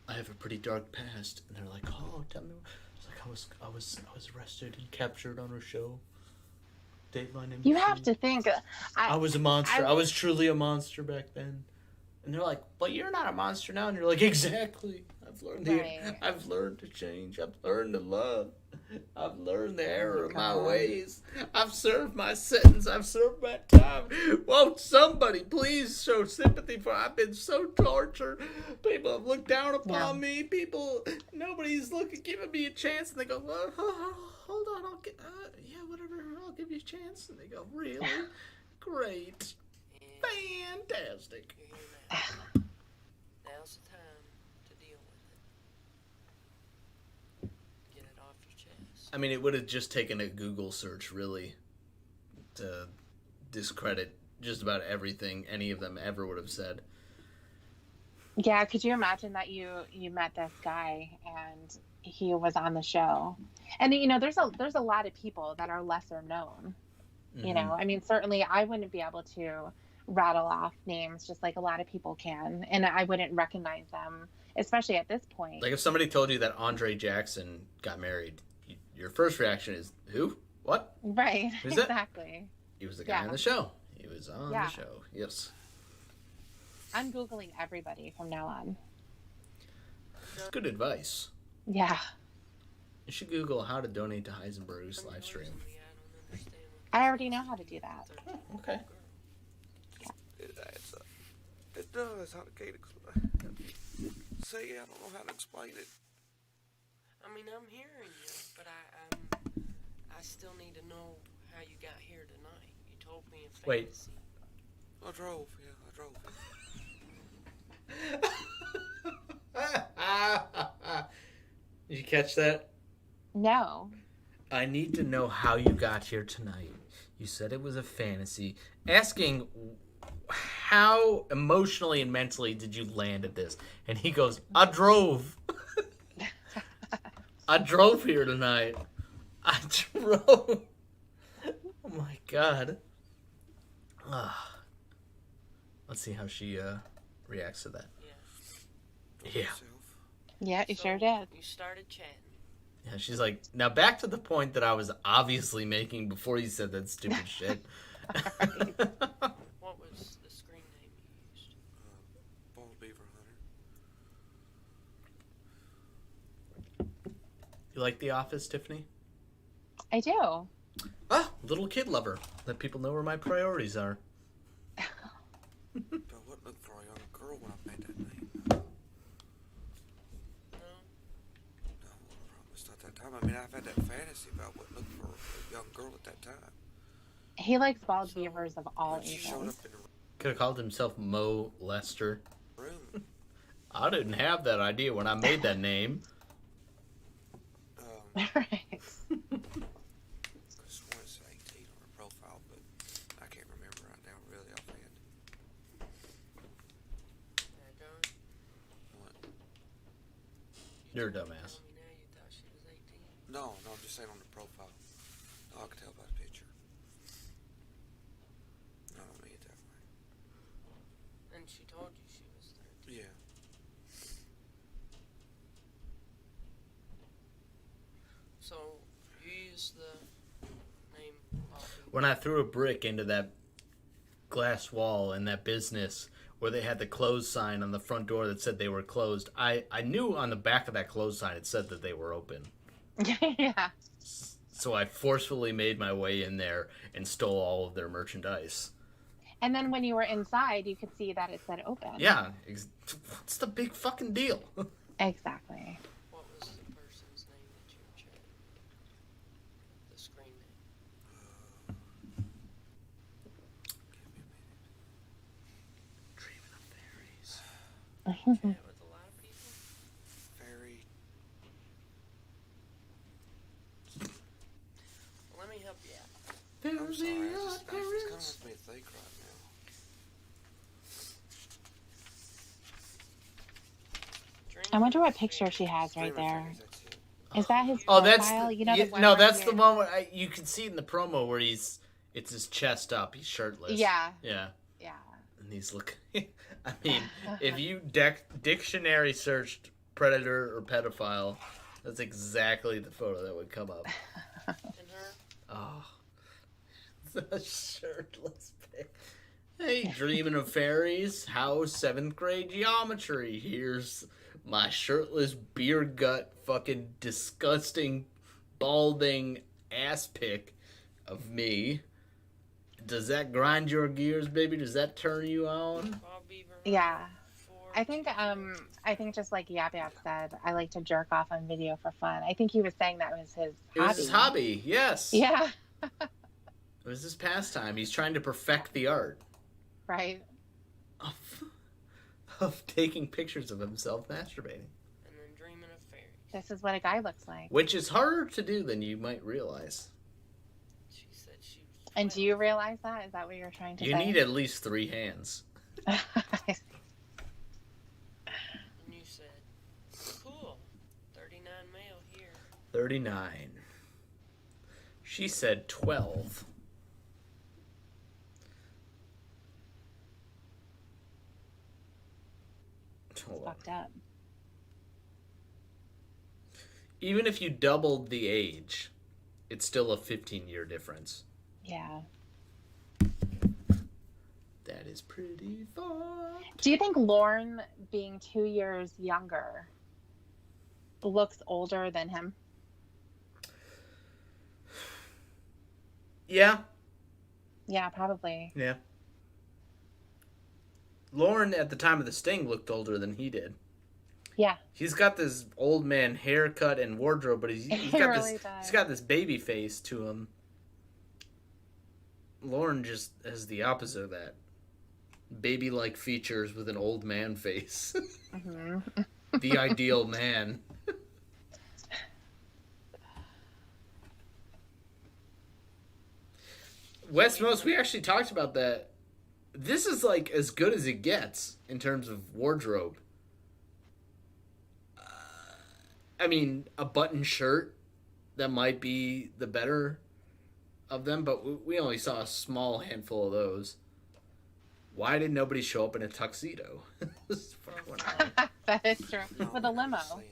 S1: I have a pretty dark past, and they're like, oh, tell me. It's like I was arrested and captured on a show. Dateline NBC.
S2: you have to think.
S1: I was a monster. I was truly a monster back then. And they're like, but you're not a monster now. And you're like, exactly. I've learned to change. I've learned to love. I've learned the error of my ways. I've served my sentence. I've served my time. Won't somebody please show sympathy for? I've been so tortured. People have looked down upon me. Nobody's giving me a chance. And they go, well, hold on, I'll get, whatever. I'll give you a chance. And they go, really? Great. Fantastic.
S5: Now's the time to deal with it. Get it off your chest.
S1: I mean, it would have just taken a Google search, really, to discredit just about everything any of them ever would have said.
S2: Yeah, could you imagine that you met this guy and he was on the show? And you know, there's a lot of people that are lesser known. You know, I mean, certainly I wouldn't be able to rattle off names just like a lot of people can, and I wouldn't recognize them, especially at this point.
S1: Like if somebody told you that Andre Jackson got married, your first reaction is, who? What?
S2: Right.
S1: Who's
S2: exactly.
S1: That? He was the guy on the show. He was on the show. Yes.
S2: I'm Googling everybody from now on.
S1: That's good advice.
S2: Yeah. You
S1: should Google how to donate to Heisenberg's live stream.
S2: I already know how to do that.
S1: Okay.
S6: It does. How to say, I don't know how to explain it.
S5: I mean, I'm hearing you, but I still need to know how you got here tonight. You told me in fantasy.
S6: I drove.
S1: Did you catch that?
S2: No.
S1: I need to know how you got here tonight. You said it was a fantasy. Asking how emotionally and mentally did you land at this? And he goes, I drove. I drove here tonight. I drove. Oh my God. Let's see how she reacts to that. Yeah.
S2: Yeah, you sure did.
S5: You started chatting.
S1: Yeah, she's like, now back to the point that I was obviously making before you said that stupid shit.
S5: What was the screen name you used?
S6: Bald Beaver Hunter.
S1: You like The Office, Tiffany?
S2: I do.
S1: Ah, little kid lover. Let people know where my priorities are.
S6: But I wouldn't look for a young girl when I made that name. I mean, I've had that fantasy, but I wouldn't look for a young girl at that time.
S2: He likes bald beavers of all
S6: She showed
S2: ages.
S6: up in the
S1: Could have called himself Mo Lester.
S6: room.
S1: I didn't have that idea when I made that name.
S2: Right.
S6: I swear it's 18 on her profile, but I can't remember right now, really offhand. What?
S1: You're a dumbass.
S6: No, I'm just saying on the profile. No, I can tell by the picture.
S5: she told you she was 13.
S6: Yeah.
S5: So, you used the name Bobby.
S1: When I threw a brick into that glass wall in that business where they had the closed sign on the front door that said they were closed, I knew on the back of that closed sign it said that they were open.
S2: Yeah.
S1: So I forcefully made my way in there and stole all of their merchandise.
S2: And then when you were inside, you could see that it said open.
S1: Yeah. What's the big fucking deal?
S2: Exactly.
S5: What was the person's name that you were chatting? The screen name.
S1: Dreaming of fairies.
S5: Chat with a lot of people?
S6: Very.
S5: Well, let me help you out.
S6: I'm sorry. It's kind of makes me think right now.
S2: I wonder what picture she has right there.
S6: Fairies, that's it.
S2: Is that his
S1: Oh,
S2: profile?
S1: that's
S2: You know, the one
S1: no,
S2: where
S1: that's
S2: he-
S1: the one where you can see in the promo where it's his chest up, he's shirtless.
S2: Yeah.
S1: Yeah.
S2: Yeah.
S1: And he's looking. I mean, if you dictionary searched predator or pedophile, that's exactly the photo that would come up.
S5: And her?
S1: Oh, the shirtless pic. Hey, dreaming of fairies? How's 7th grade geometry? Here's my shirtless, beer gut, fucking disgusting, balding ass pic of me. Does that grind your gears, baby? Does that turn you on?
S5: Bob Beaver.
S2: Yeah.
S5: 424.
S2: I think just like Yap Yap said, I like to jerk off on video for fun. I think he was saying that was his
S1: It
S2: hobby.
S1: was his hobby, yes.
S2: Yeah.
S1: It was his pastime. He's trying to perfect the art
S2: Right.
S1: of taking pictures of himself masturbating.
S5: And then dreaming of fairies.
S2: This is what a guy looks like.
S1: Which is harder to do than you might realize.
S5: She said she was 12.
S2: And do you realize that? Is that what you're trying to
S1: You
S2: say?
S1: need at least 3 hands.
S5: And you said, cool. 39 male here.
S1: 39. She said 12. Hold on.
S2: Fucked up.
S1: Even if you doubled the age, it's still a 15-year difference.
S2: Yeah.
S1: That is pretty fucked.
S2: Do you think Lorne, being 2 years younger, looks older than him?
S1: Yeah.
S2: Yeah, probably.
S1: Yeah. Lauren, at the time of the sting, looked older than he did.
S2: Yeah.
S1: He's got this old man haircut and wardrobe, but he's
S2: He
S1: got
S2: really
S1: this.
S2: does.
S1: He's got this baby face to him. Lauren just has the opposite of that. Baby-like features with an old man face.
S2: Hmm.
S1: The ideal man. Westmost, we actually talked about that. This is like as good as it gets in terms of wardrobe. I mean, a button shirt, that might be the better of them, but we only saw a small handful of those. Why did nobody show up in a tuxedo? What's going on?
S2: That is true.
S6: No,
S2: With a
S6: I'm
S2: limo.
S6: just saying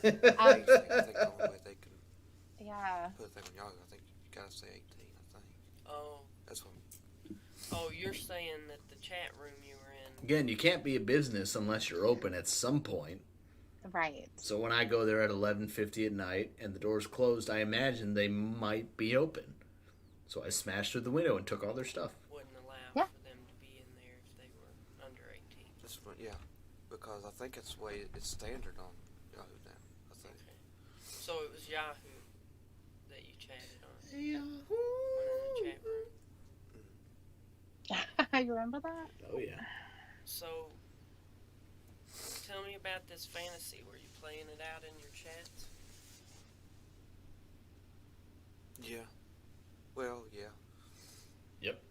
S6: it. I think the only way they can
S2: Yeah.
S6: put a thing on y'all, I think you gotta say 18, I think.
S5: Oh.
S6: That's what
S5: Oh, you're saying that the chat room you were in.
S1: Again, you can't be a business unless you're open at some point.
S2: Right.
S1: So when I go there at 11:50 at night and the door's closed, I imagine they might be open. So I smashed through the window and took all their stuff.
S5: Wouldn't allow
S2: Yeah.
S5: for them to be in there if they were under 18.
S6: That's what, yeah. Because I think it's the way it's standard on Yahoo now, I think.
S5: Okay. So it was Yahoo that you chatted on.
S1: Yahoo!
S5: One in the chat room.
S2: You remember that?
S1: Oh yeah.
S5: So, tell me about this fantasy. Were you playing it out in your chats?
S6: Yeah. Well, yeah.
S1: Yep.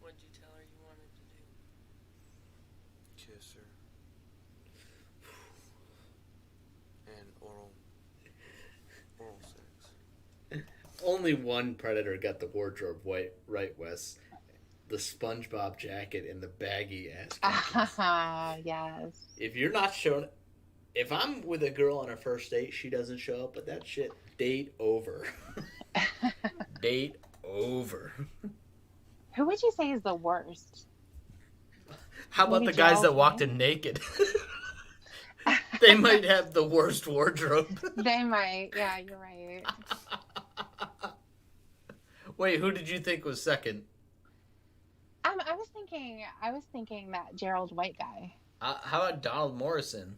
S5: What'd you tell her you wanted to do?
S6: Kiss her. And oral sex.
S1: Only one predator got the wardrobe right, Wes. the SpongeBob jacket and the baggy ass khakis.
S2: Yes.
S1: If you're not showing, if I'm with a girl on a first date, she doesn't show up, but that shit, date over. Date over.
S2: Who would you say is the worst?
S1: How about
S2: Maybe
S1: the guys
S2: Gerald,
S1: that walked
S2: right?
S1: in naked? They might have the worst wardrobe.
S2: They might. Yeah, you're right.
S1: Wait, who did you think was second?
S2: I was thinking that Gerald White guy.
S1: How about Donald Morrison?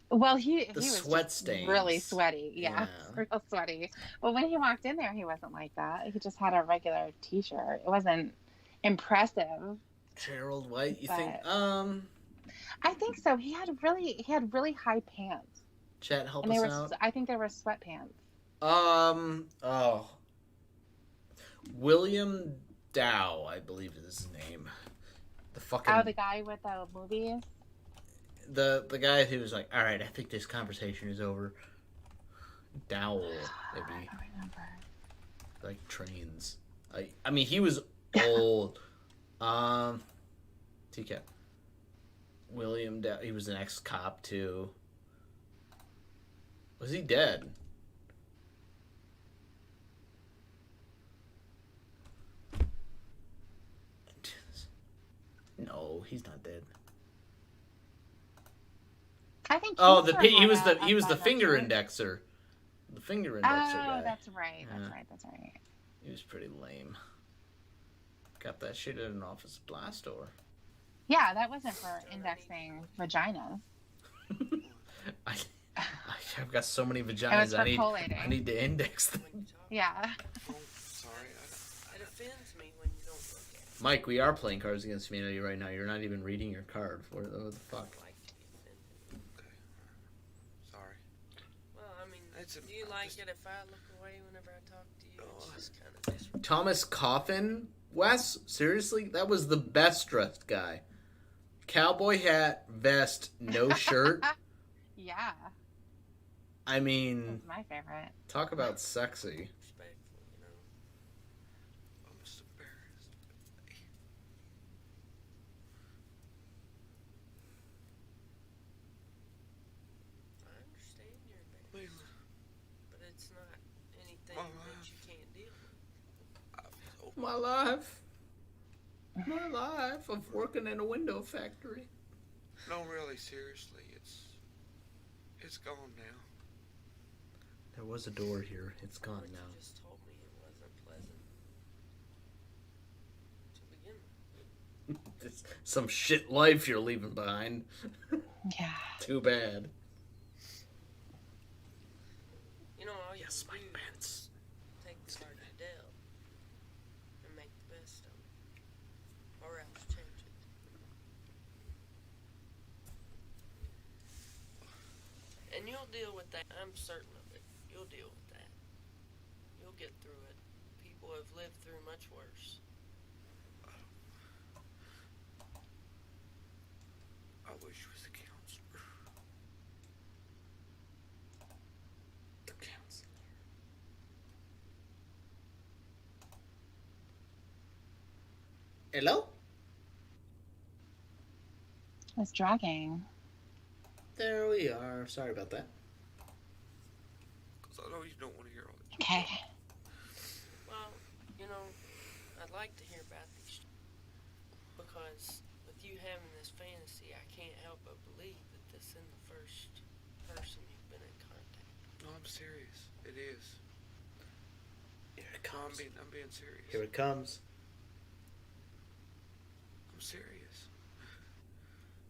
S2: Well, he
S1: The
S2: was
S1: sweat
S2: just
S1: stains.
S2: really sweaty. Yeah,
S1: Yeah.
S2: real sweaty. But when he walked in there, he wasn't like that. He just had a regular T-shirt. It wasn't impressive.
S1: Gerald White, you
S2: But-
S1: think?
S2: I think so. He had really high pants,
S1: Chat, help
S2: and they
S1: us
S2: were.
S1: out.
S2: I think they were sweatpants.
S1: Oh. William Dow, I believe is his name. The fucking...
S2: Oh, the guy with the movies.
S1: The guy who was like, all right, I think this conversation is over. Dowell,
S2: I
S1: maybe.
S2: don't remember.
S1: Like trains. I mean, he was old. TCAP. William Dow, he was an ex-cop too. Was he dead? No, he's not dead.
S2: I think.
S1: Oh,
S2: he's
S1: he was
S2: had
S1: the he was the
S2: a
S1: finger
S2: bunch of-
S1: indexer. The finger indexer
S2: Oh,
S1: guy.
S2: that's right. That's
S1: Yeah.
S2: right. That's right.
S1: He was pretty lame. Got that shit at an office blast door.
S2: Yeah, that wasn't for indexing vaginas.
S1: I've got so many
S2: It was
S1: vaginas.
S2: for collating.
S1: I need to index them.
S5: When you talk,
S2: Yeah.
S6: Oh, sorry.
S5: it offends me when you don't look at it.
S1: Mike, we are playing Cards Against Humanity right now. You're not even reading your card. What the fuck?
S5: I like to be offended.
S6: Okay. Sorry.
S5: Well, I mean,
S6: It's a-
S5: do you like
S6: just-
S5: it if I look away whenever I talk to you?
S6: Oh,
S5: It's just kind of disrespectful.
S1: Thomas Coffin? Wes? Seriously? That was the best dressed guy. Cowboy hat, vest, no shirt.
S2: Yeah.
S1: I mean,
S2: That's my favorite.
S1: talk about sexy.
S5: Respectful, you know.
S6: I'm just embarrassed.
S5: I understand you're embarrassed,
S6: Leland,
S5: but it's not anything
S6: Oh,
S5: that you can't deal with.
S1: My life. My life of working in a window factory.
S6: no, really, seriously, it's gone now.
S1: There was a door here. It's gone
S5: But
S1: now.
S5: you just told me it wasn't pleasant to begin with.
S1: It's some shit life you're leaving behind.
S2: Yeah.
S1: Too bad.
S5: You know, all you
S1: Yes,
S5: can
S1: Mike
S5: do
S1: Pence.
S5: is take the card you dealt and make the best of it, or else change it. And you'll deal with that. I'm certain of it. You'll deal with that. You'll get through it. People have lived through much worse.
S6: I wish it was a counselor.
S1: The counselor. Hello?
S2: It's dragging.
S1: There we are. Sorry about that.
S6: Because I know you don't want to hear all this.
S2: Okay.
S5: Well, you know, I'd like to hear about these because with you having this fantasy, I can't help but believe that this isn't the first person you've been in contact with.
S6: No, I'm serious. It is.
S1: Here it
S6: No,
S1: comes.
S6: I'm being serious.
S1: Here it comes.
S6: I'm serious.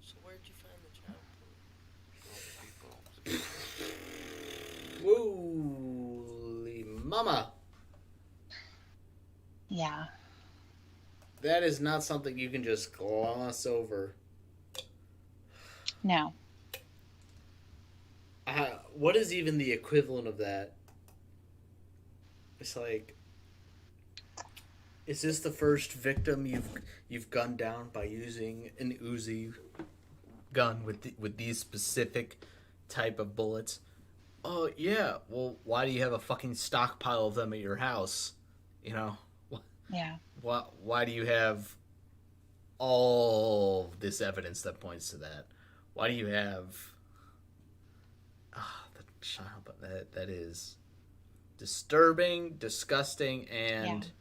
S5: So where'd you find the child porn?
S6: All the people.
S1: Wooly mama.
S2: Yeah.
S1: That is not something you can just gloss over.
S2: No.
S1: What is even the equivalent of that? It's like, is this the first victim you've gunned down by using an Uzi gun with these specific type of bullets? Oh yeah. Well, why do you have a fucking stockpile of them at your house? You know,
S2: Yeah.
S1: Why do you have all this evidence that points to that? Why do you have the child? That is disturbing, disgusting, and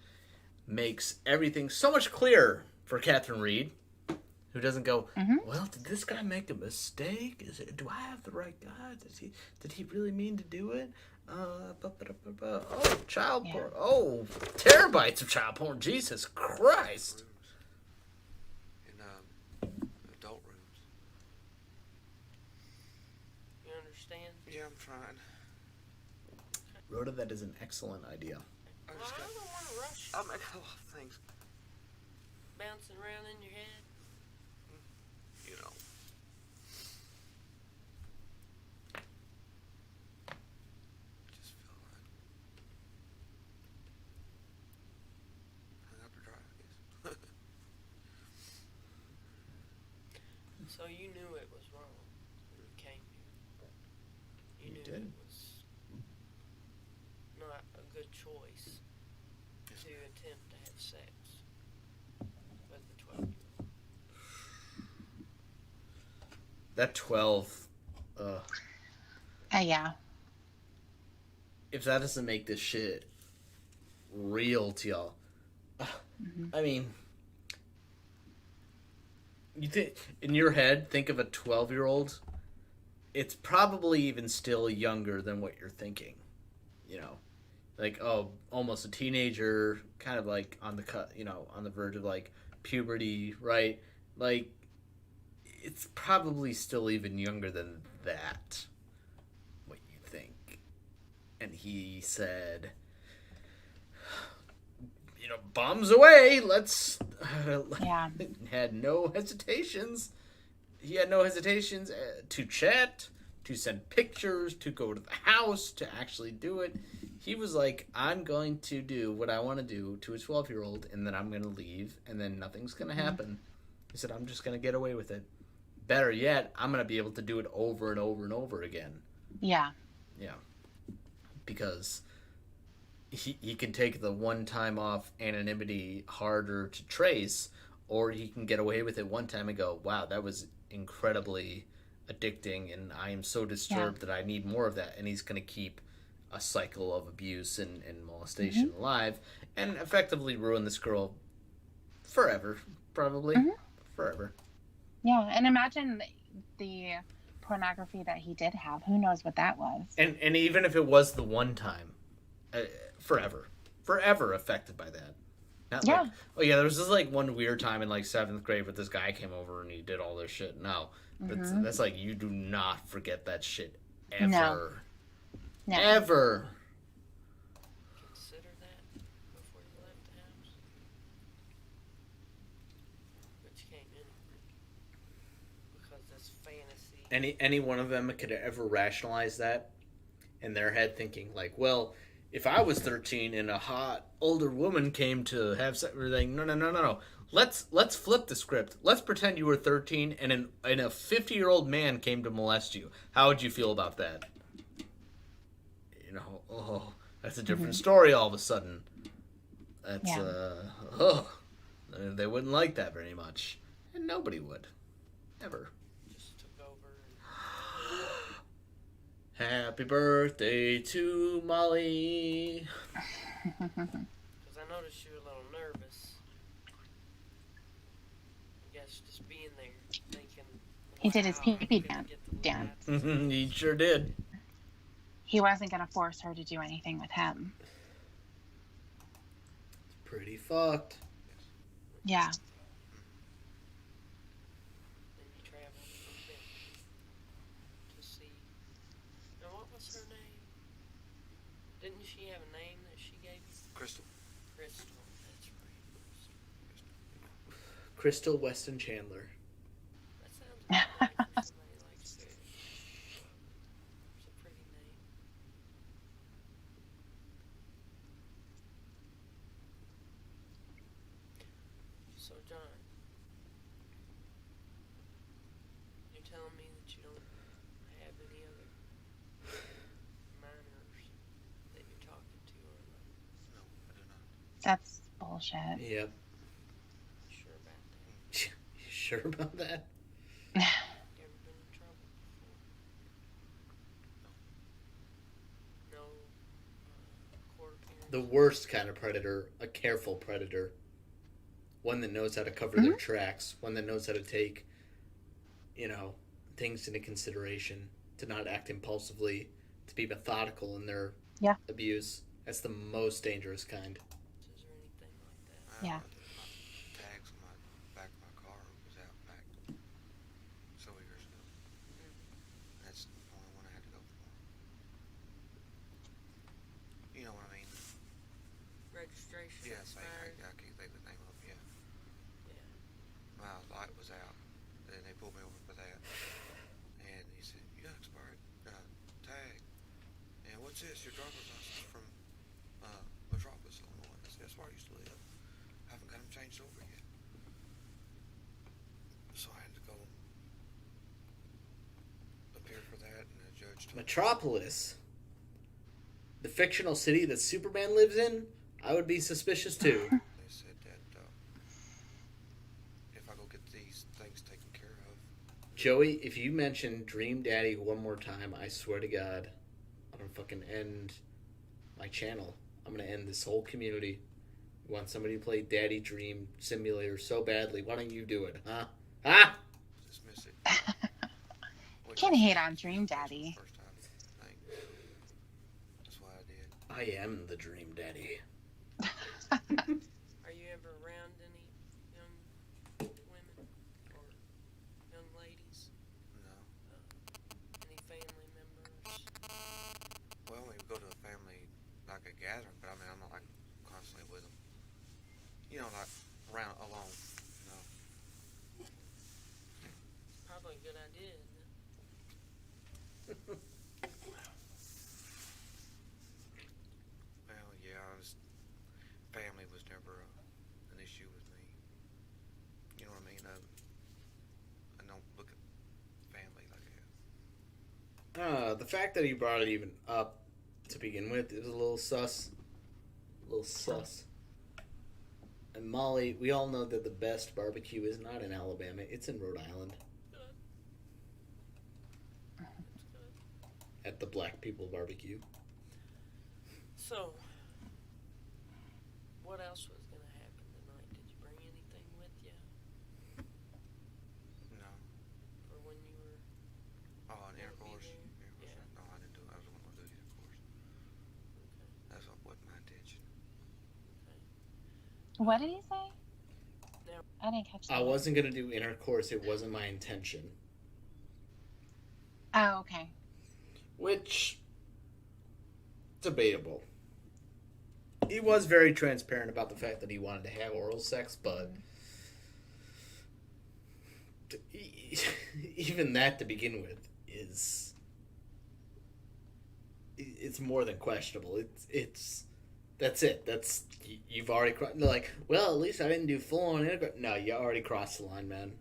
S1: makes everything so much clearer for Catherine Reed, who doesn't go, well, did this guy make a mistake? Do I have the right guy? Did he really mean to do it? Oh, child porn. Oh, terabytes of child porn. Jesus Christ.
S6: In adult rooms.
S5: You understand?
S6: Yeah, I'm trying.
S1: Rhoda, that is an excellent idea.
S6: I
S5: Well,
S6: just
S5: I
S6: got.
S5: don't want to rush
S6: I make a lot of things.
S5: bouncing around in your head.
S6: You know. Just feel like hung up to dry, I guess.
S5: So you knew it was wrong when you came here. You
S1: You
S5: knew
S1: did.
S5: it was not a good choice to attempt to have sex with the 12-year-old.
S1: That 12,
S2: Yeah.
S1: if that doesn't make this shit real to y'all, I mean, you think in your head, think of a 12-year-old. It's probably even still younger than what you're thinking. You know, like, oh, almost a teenager, kind of like on the cut, on the verge of like puberty, right? Like, it's probably still even younger than that. What you think? And he said, bombs away. Let's.
S2: Yeah.
S1: Had no hesitations. He had no hesitations to chat, to send pictures, to go to the house, to actually do it. He was like, I'm going to do what I want to do to a 12-year-old, and then I'm going to leave, and then nothing's going to happen. He said, I'm just going to get away with it. Better yet, I'm going to be able to do it over and over and over again.
S2: Yeah.
S1: Yeah. Because he can take the one time off anonymity harder to trace, or he can get away with it one time and go, wow, that was incredibly addicting, and I am so disturbed that I need more of that. And he's going to keep a cycle of abuse and molestation alive, and effectively ruin this girl forever, probably. Forever.
S2: Yeah. And imagine the pornography that he did have. Who knows what that was?
S1: And even if it was the one time, forever affected by that. Not like, oh yeah, there was this like one weird time in like 7th grade where this guy came over and he did all this shit. No, that's like, you do not forget that shit ever.
S2: No.
S1: Ever.
S5: Consider that before you left the house. But you can't anyway. Because this fantasy.
S1: Any one of them could ever rationalize that in their head, thinking like, well, if I was 13 and a hot older woman came to have sex, we're like, no. Let's flip the script. Let's pretend you were 13 and a 50-year-old man came to molest you. How would you feel about that? That's a different story all of a sudden. That's they wouldn't like that very much, and nobody would, ever.
S5: Just took over.
S1: Happy birthday to Molly.
S5: Because I noticed you were a little nervous. I guess just being there, thinking.
S2: He did his
S5: wow,
S2: pee-pee
S5: I'm gonna get the
S2: dance.
S5: lads.
S1: He sure did.
S2: He wasn't going to force her to do anything with him.
S1: Pretty fucked.
S2: Yeah.
S5: And you traveled a bit to see. Now, what was her name? Didn't she have a name that she gave you?
S6: Crystal.
S5: Crystal. That's right.
S1: Crystal Weston Chandler.
S5: That sounds about right for somebody like fish. It's a pretty name. So, John, you're telling me that you don't have any other minors that you're talking to or not?
S6: No, I do not.
S2: That's bullshit.
S1: Yep.
S5: Sure about that?
S1: You sure about that?
S5: You ever been in trouble before? No. Court appearance?
S1: The worst kind of predator, a careful predator. One that knows how to cover their tracks. One that knows how to take, things into consideration. To not act impulsively. To be methodical in their abuse. That's the most dangerous kind.
S5: Is there anything like that?
S2: Yeah.
S6: My tags on my back of my car was out back several years ago. That's the only one I had to go for. You know what I mean?
S5: Registration
S6: Yes, I
S5: expired?
S6: can't think of the name of it.
S5: Yeah.
S6: My light was out, and they pulled me over for that. And he said, "You got expired tag. And what's this? Your driver's license from Metropolis, Illinois." I said, "That's where I used to live. I haven't got them changed over yet." So I had to go appear for that, and the judge told me,
S1: Metropolis. The fictional city that Superman lives in? I would be suspicious too.
S6: they said that if I go get these things taken care of,
S1: Joey, if you mention Dream Daddy one more time, I swear to God, I'm gonna fucking end my channel. I'm gonna end this whole community. You want somebody to play Daddy Dream Simulator so badly, why don't you do it, huh? Huh?
S6: dismiss it.
S2: You can't hate on Dream Daddy.
S6: First time thing. That's why I did.
S1: I am the Dream Daddy.
S5: Are you ever around any young women or young ladies?
S6: No.
S5: Any family members?
S6: Well, we go to a family, like a gathering, but I mean, I'm not like constantly with them. Like around alone.
S5: Probably a good idea, isn't it?
S6: Well, yeah, family was never an issue with me. You know what I mean? I don't look at family like that.
S1: The fact that he brought it even up to begin with is a little sus. A little sus. And Molly, we all know that the best barbecue is not in Alabama, it's in Rhode Island. At the Black People Barbecue.
S5: So, what else was going to happen tonight? Did you bring anything with you
S6: No.
S5: for when you were...
S6: Oh, an
S5: Wanna be
S6: intercourse?
S5: there? Yeah.
S6: No, I didn't do it. I was going to do the intercourse.
S5: Okay.
S6: That's what wasn't my intention.
S2: What did he say?
S5: Now,
S2: I didn't catch that.
S1: I wasn't going to do intercourse, it wasn't my intention.
S2: Oh, okay.
S1: Which, debatable. He was very transparent about the fact that he wanted to have oral sex, but even that to begin with it's more than questionable. That's it. You've already like, well, at least I didn't do full on intercourse. No, you already crossed the line, man.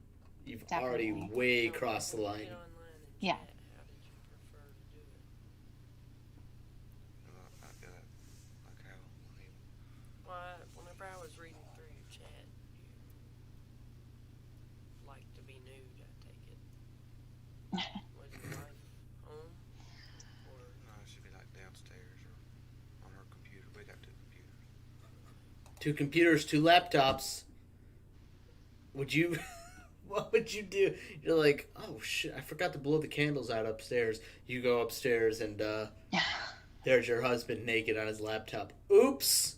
S1: You've already
S2: Definitely.
S1: way crossed the line.
S5: get online and
S2: Yeah.
S5: chat. How did you prefer to do it?
S6: I feel like how, I mean,
S5: Well, whenever I was reading through your chat, you like to be nude, I take it. Was your wife home? Or
S6: no, it should be like downstairs or on her computer. We got 2 computers.
S1: 2 computers, 2 laptops. Would you... What would you do? You're like, oh shit, I forgot to blow the candles out upstairs. You go upstairs and there's your husband naked on his laptop. Oops.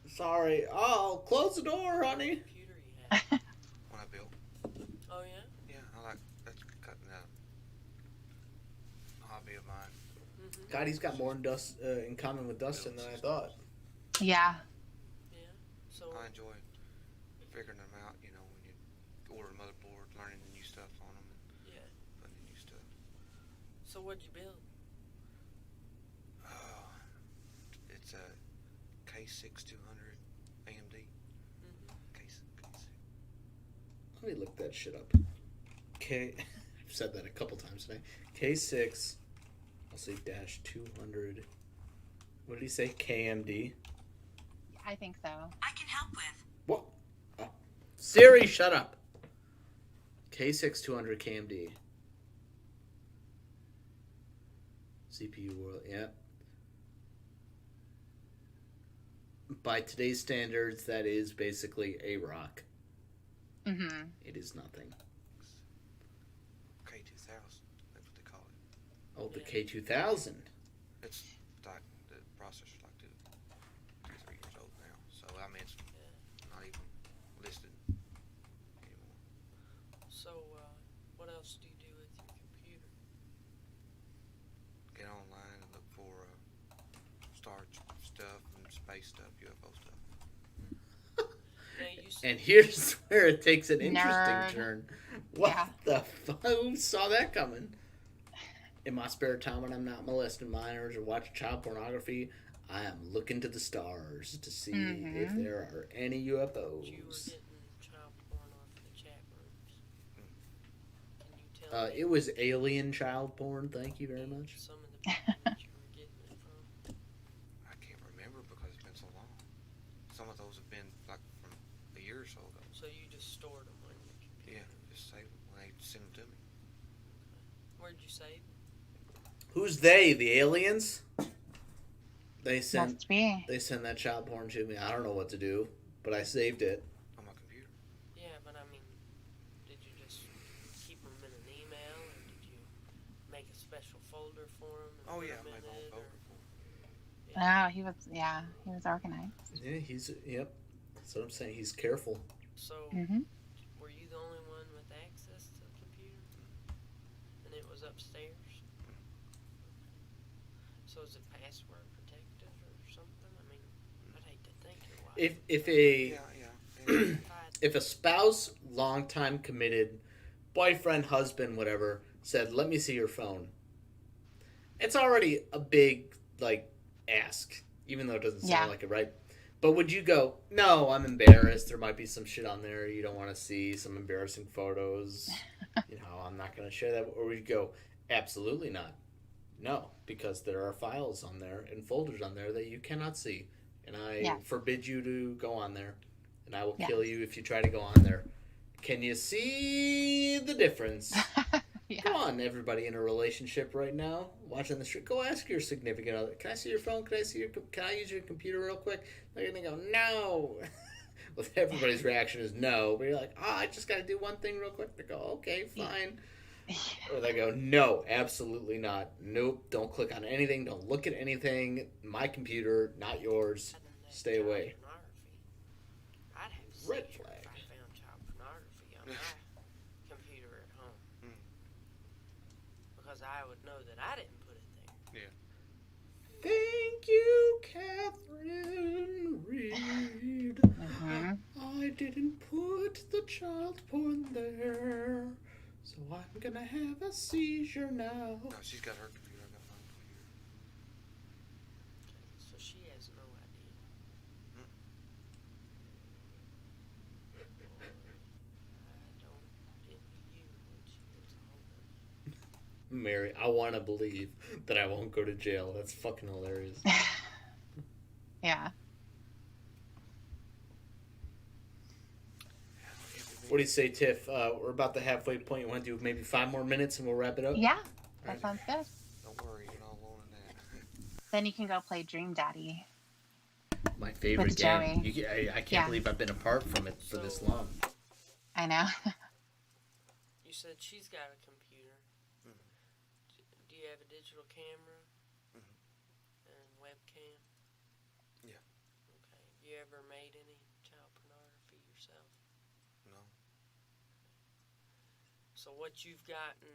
S1: Sorry. Oh, close the door, honey.
S5: computer you had?
S6: When I built,
S5: Oh, yeah?
S6: yeah, I like that's cutting out a hobby of mine.
S5: Mm-hmm.
S1: God, he's got more in common with Dustin than I thought.
S2: Yeah.
S5: Yeah. So,
S6: I enjoy figuring them out. When you order a motherboard, learning the new stuff on them, and
S5: yeah.
S6: putting the new stuff.
S5: So what'd you build?
S6: It's a K6 200 AMD.
S5: Mm-hmm.
S6: K6.
S1: Let me look that shit up. I've said that a couple times today. K6, I'll say dash 200. What did he say? KMD?
S2: I think so.
S8: I can help with.
S1: What? Oh. Siri, shut up. K6200 KMD. CPU world, yeah. By today's standards, that is basically a rock.
S2: Mm-hmm.
S1: It is nothing.
S6: K2000. That's what they call it.
S1: Oh, the K2000.
S6: It's like the processor's like 2 or 3 years old now. So I mean, it's not even listed anymore.
S5: So, what else do you do with your computer?
S6: Get online and look for star stuff and space stuff, UFO stuff.
S5: Now, you said
S1: And here's where it takes an interesting
S2: Nerd.
S1: turn. What
S2: Yeah.
S1: the fuck? Who saw that coming? In my spare time when I'm not molesting minors or watching child pornography, I am looking to the stars to see if there are any
S5: you were
S1: UFOs.
S5: getting child porn off the chat rooms. Can you tell me
S1: It was alien child porn, thank you very much.
S5: some of the people that you were getting it from?
S6: I can't remember because it's been so long. Some of those have been like from a year or so ago.
S5: So you just stored them on your computer?
S6: Yeah, just save them when they send them to me.
S5: Where'd you save them?
S1: Who's they? The aliens? They send
S2: Must be.
S1: that child porn to me. I don't know what to do, but I saved it.
S6: On my computer.
S5: Yeah, but I mean, did you just keep them in an email, or did you make a special folder for them?
S6: Oh yeah, I made my own folder for it.
S2: Oh, he was organized.
S1: Yeah, yep. That's what I'm saying. He's careful.
S5: So,
S2: Mm-hmm.
S5: were you the only one with access to the computer? And it was upstairs? So is it password protected or something? I mean, I'd hate to think your wife.
S1: If a
S6: Yeah.
S1: if a spouse, longtime committed, boyfriend, husband, whatever, said, "Let me see your phone," it's already a big ask, even though it doesn't sound like it, right? But would you go, "No, I'm embarrassed. There might be some shit on there you don't want to see, some embarrassing photos. I'm not going to share that," or would you go, "Absolutely not. No, because there are files on there and folders on there that you cannot see, and I forbid you to go on there, and I will kill you if you try to go on there." Can you see the difference? Come on, everybody in a relationship right now, watching the street, go ask your significant other, "Can I see your phone? Can I use your computer real quick?" They're going to go, "No." Well, everybody's reaction is no, but you're like, "I just got to do one thing real quick." They go, "Okay, fine." Or they go, "No, absolutely not. Nope, don't click on anything. Don't look at anything. My computer, not yours. Stay away."
S5: I'd have a
S1: Red
S5: seizure
S1: flag.
S5: if I found child pornography on my computer at home. Because I would know that I didn't put it there.
S1: Thank you, Catherine Reed. I didn't put the child porn there, so I'm gonna have a seizure now.
S6: No, she's got her computer. I got my computer.
S5: So she has no idea. I don't envy you when she gets a hold of you.
S1: Mary, I want to believe that I won't go to jail. That's fucking hilarious.
S2: Yeah.
S1: What do you say, Tiff? We're about the halfway point. You want to do maybe 5 more minutes and we'll wrap it up?
S2: Yeah. That sounds good.
S6: Don't worry, you're not alone in that.
S2: Then you can go play Dream Daddy.
S1: My favorite
S2: With
S1: game.
S2: Joey.
S1: I can't believe I've been apart from it for this long.
S2: I know.
S5: You said she's got a computer. Do you have a digital camera? And webcam?
S6: Yeah.
S5: Okay. Have you ever made any child pornography yourself?
S6: No.
S5: So what you've gotten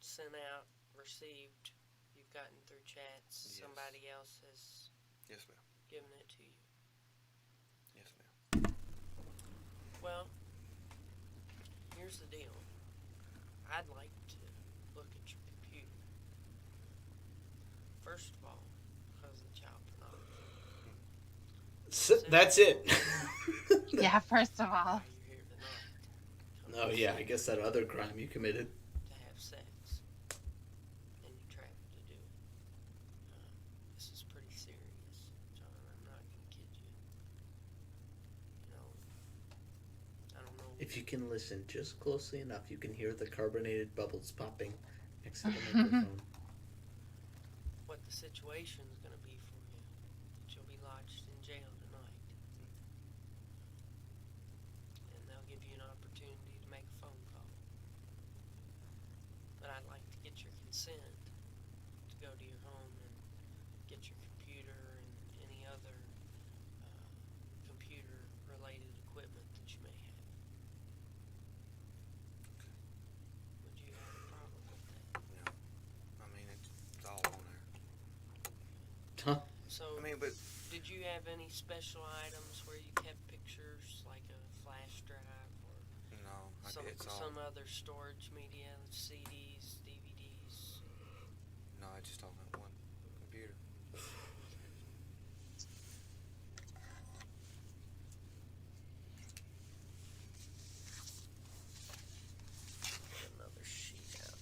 S5: sent out, received, you've gotten through chats,
S6: Yes.
S5: somebody else has
S6: Yes, ma'am.
S5: given it to you.
S6: Yes, ma'am.
S5: Well, here's the deal. I'd like to look at your computer. First of all, because of the child pornography.
S1: That's it.
S2: Yeah, first of all.
S5: Why you're here tonight.
S1: Oh, yeah, I guess that other crime you committed.
S5: To have sex. And you traveled to do it. This is pretty serious, John. I'm not going to kid you.
S1: If you can listen just closely enough, you can hear the carbonated bubbles popping next to the microphone.
S5: What the situation is going to be for you. That you'll be lodged in jail tonight. And they'll give you an opportunity to make a phone call. But I'd like to get your consent to go to your home and get your computer and any other computer-related equipment that you may have. Would you have a problem with that?
S6: No. I mean, it's all on there.
S1: Huh?
S5: So,
S6: I mean, but
S5: did you have any special items where you kept pictures, like a flash drive or
S6: no, it's all.
S5: some other storage media, CDs, DVDs?
S6: No, it's just on that one computer.
S5: Another sheet out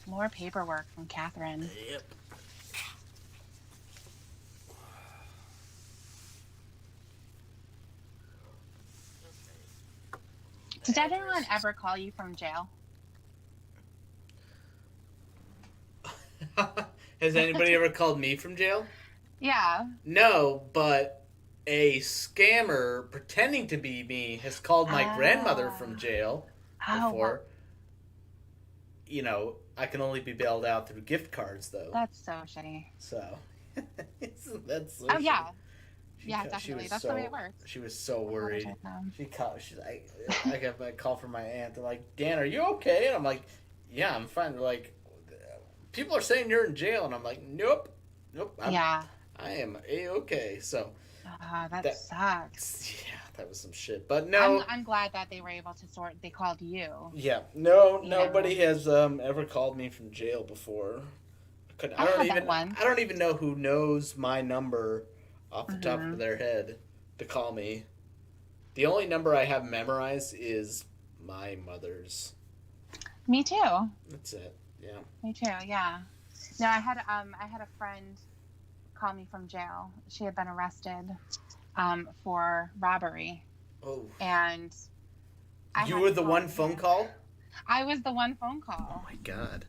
S2: More paperwork from Catherine.
S1: Yep.
S5: Okay.
S2: Did anyone ever call you from jail?
S1: Has anybody ever called me from jail?
S2: Yeah.
S1: No, but a scammer pretending to be me has called my grandmother from jail
S2: Oh,
S1: before. You know, I can only be bailed out through gift cards, though.
S2: that's so shitty.
S1: So, isn't that so
S2: Oh, yeah.
S1: shitty?
S2: Yeah,
S1: She
S2: definitely.
S1: was
S2: That's the way it works.
S1: She was so worried.
S2: Apologize now.
S1: She called. She's like, I got a call from my aunt. They're like, Dan, are you okay? And I'm like, yeah, I'm fine. They're like, people are saying you're in jail, and I'm like, nope.
S2: Yeah.
S1: I am a-okay. So,
S2: That sucks.
S1: yeah, that was some shit. But no,
S2: I'm glad that they were able to they called you.
S1: yeah, no,
S2: You
S1: nobody has ever called me from jail before. I don't even know who knows my number off the top of their head to call me. The only number I have memorized is my mother's.
S2: Me too.
S1: That's it. Yeah.
S2: Me too. Yeah. No, I had a friend call me from jail. She had been arrested for robbery,
S1: Oh.
S2: and
S1: You were the one phone call?
S2: I was the one phone
S1: Oh
S2: call,
S1: my god.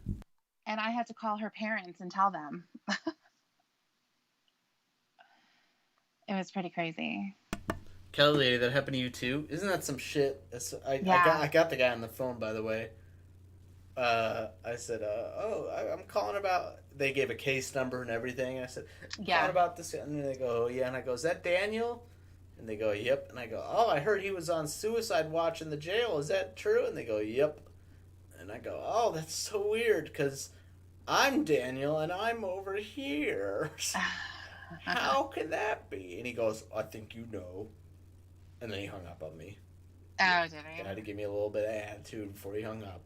S2: and I had to call her parents and tell them. It was pretty crazy.
S1: Kelly lady, that happened to you too? Isn't that some shit? I got the guy on the phone, by the way. I said, I'm calling about... They gave a case number and everything. I said, calling about this. And they go, oh, yeah. And I go, is that Daniel? And they go, yep. And I go, oh, I heard he was on suicide watch in the jail. Is that true? And they go, yep. And I go, oh, that's so weird because I'm Daniel and I'm over here. How can that be? And he goes, I think you know. And then he hung up on me.
S2: Oh, did
S1: He
S2: he?
S1: had to give me a little bit of attitude before he hung up.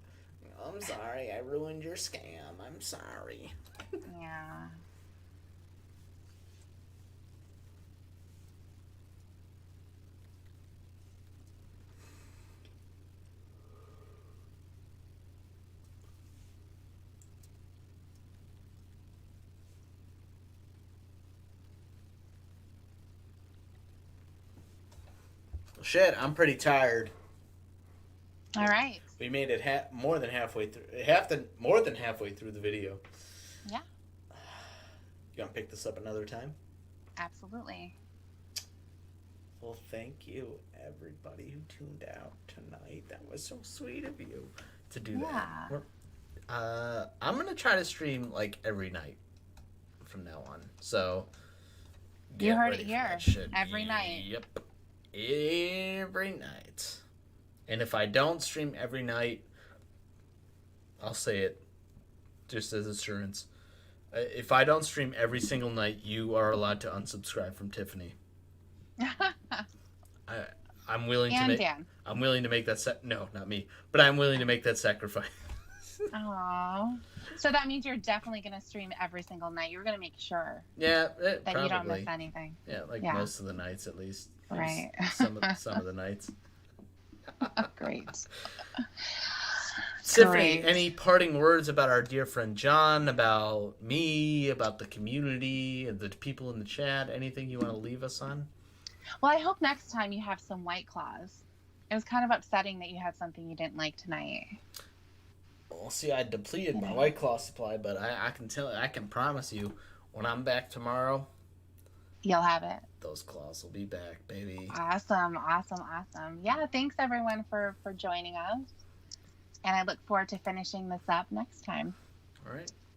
S1: I'm sorry, I ruined your scam. I'm sorry.
S2: Yeah.
S1: Shit, I'm pretty tired.
S2: All right.
S1: We made it more than halfway through the video.
S2: Yeah.
S1: You want to pick this up another time?
S2: Absolutely.
S1: Well, thank you, everybody who tuned out tonight. That was so sweet of you to do that. I'm going to try to stream, like, every night from now on. So,
S2: You heard it here. Every night.
S1: Yep. Every night. And if I don't stream every night, I'll say it just as assurance. If I don't stream every single night, you are allowed to unsubscribe from Tiffany. I'm willing to make.
S2: Dan.
S1: I'm willing to make that. No, not me. But I'm willing to make that sacrifice.
S2: Aww. So that means you're definitely going to stream every single night. You're going to make sure
S1: Yeah,
S2: that
S1: probably.
S2: you don't miss anything.
S1: Yeah, like
S2: Yeah.
S1: most of the nights at least.
S2: Right.
S1: Some of the nights.
S2: Great.
S1: Tiffany,
S2: Great.
S1: any parting words about our dear friend John, about me, about the community, the people in the chat? Anything you want to leave us on?
S2: Well, I hope next time you have some White Claws. It was kind of upsetting that you had something you didn't like tonight.
S1: Well, see, I depleted my White Claw supply, but I can promise you, when I'm back tomorrow,
S2: You'll have it.
S1: those claws will be back, baby.
S2: Awesome. Yeah, thanks everyone for joining us. And I look forward to finishing this up next time.
S1: All right.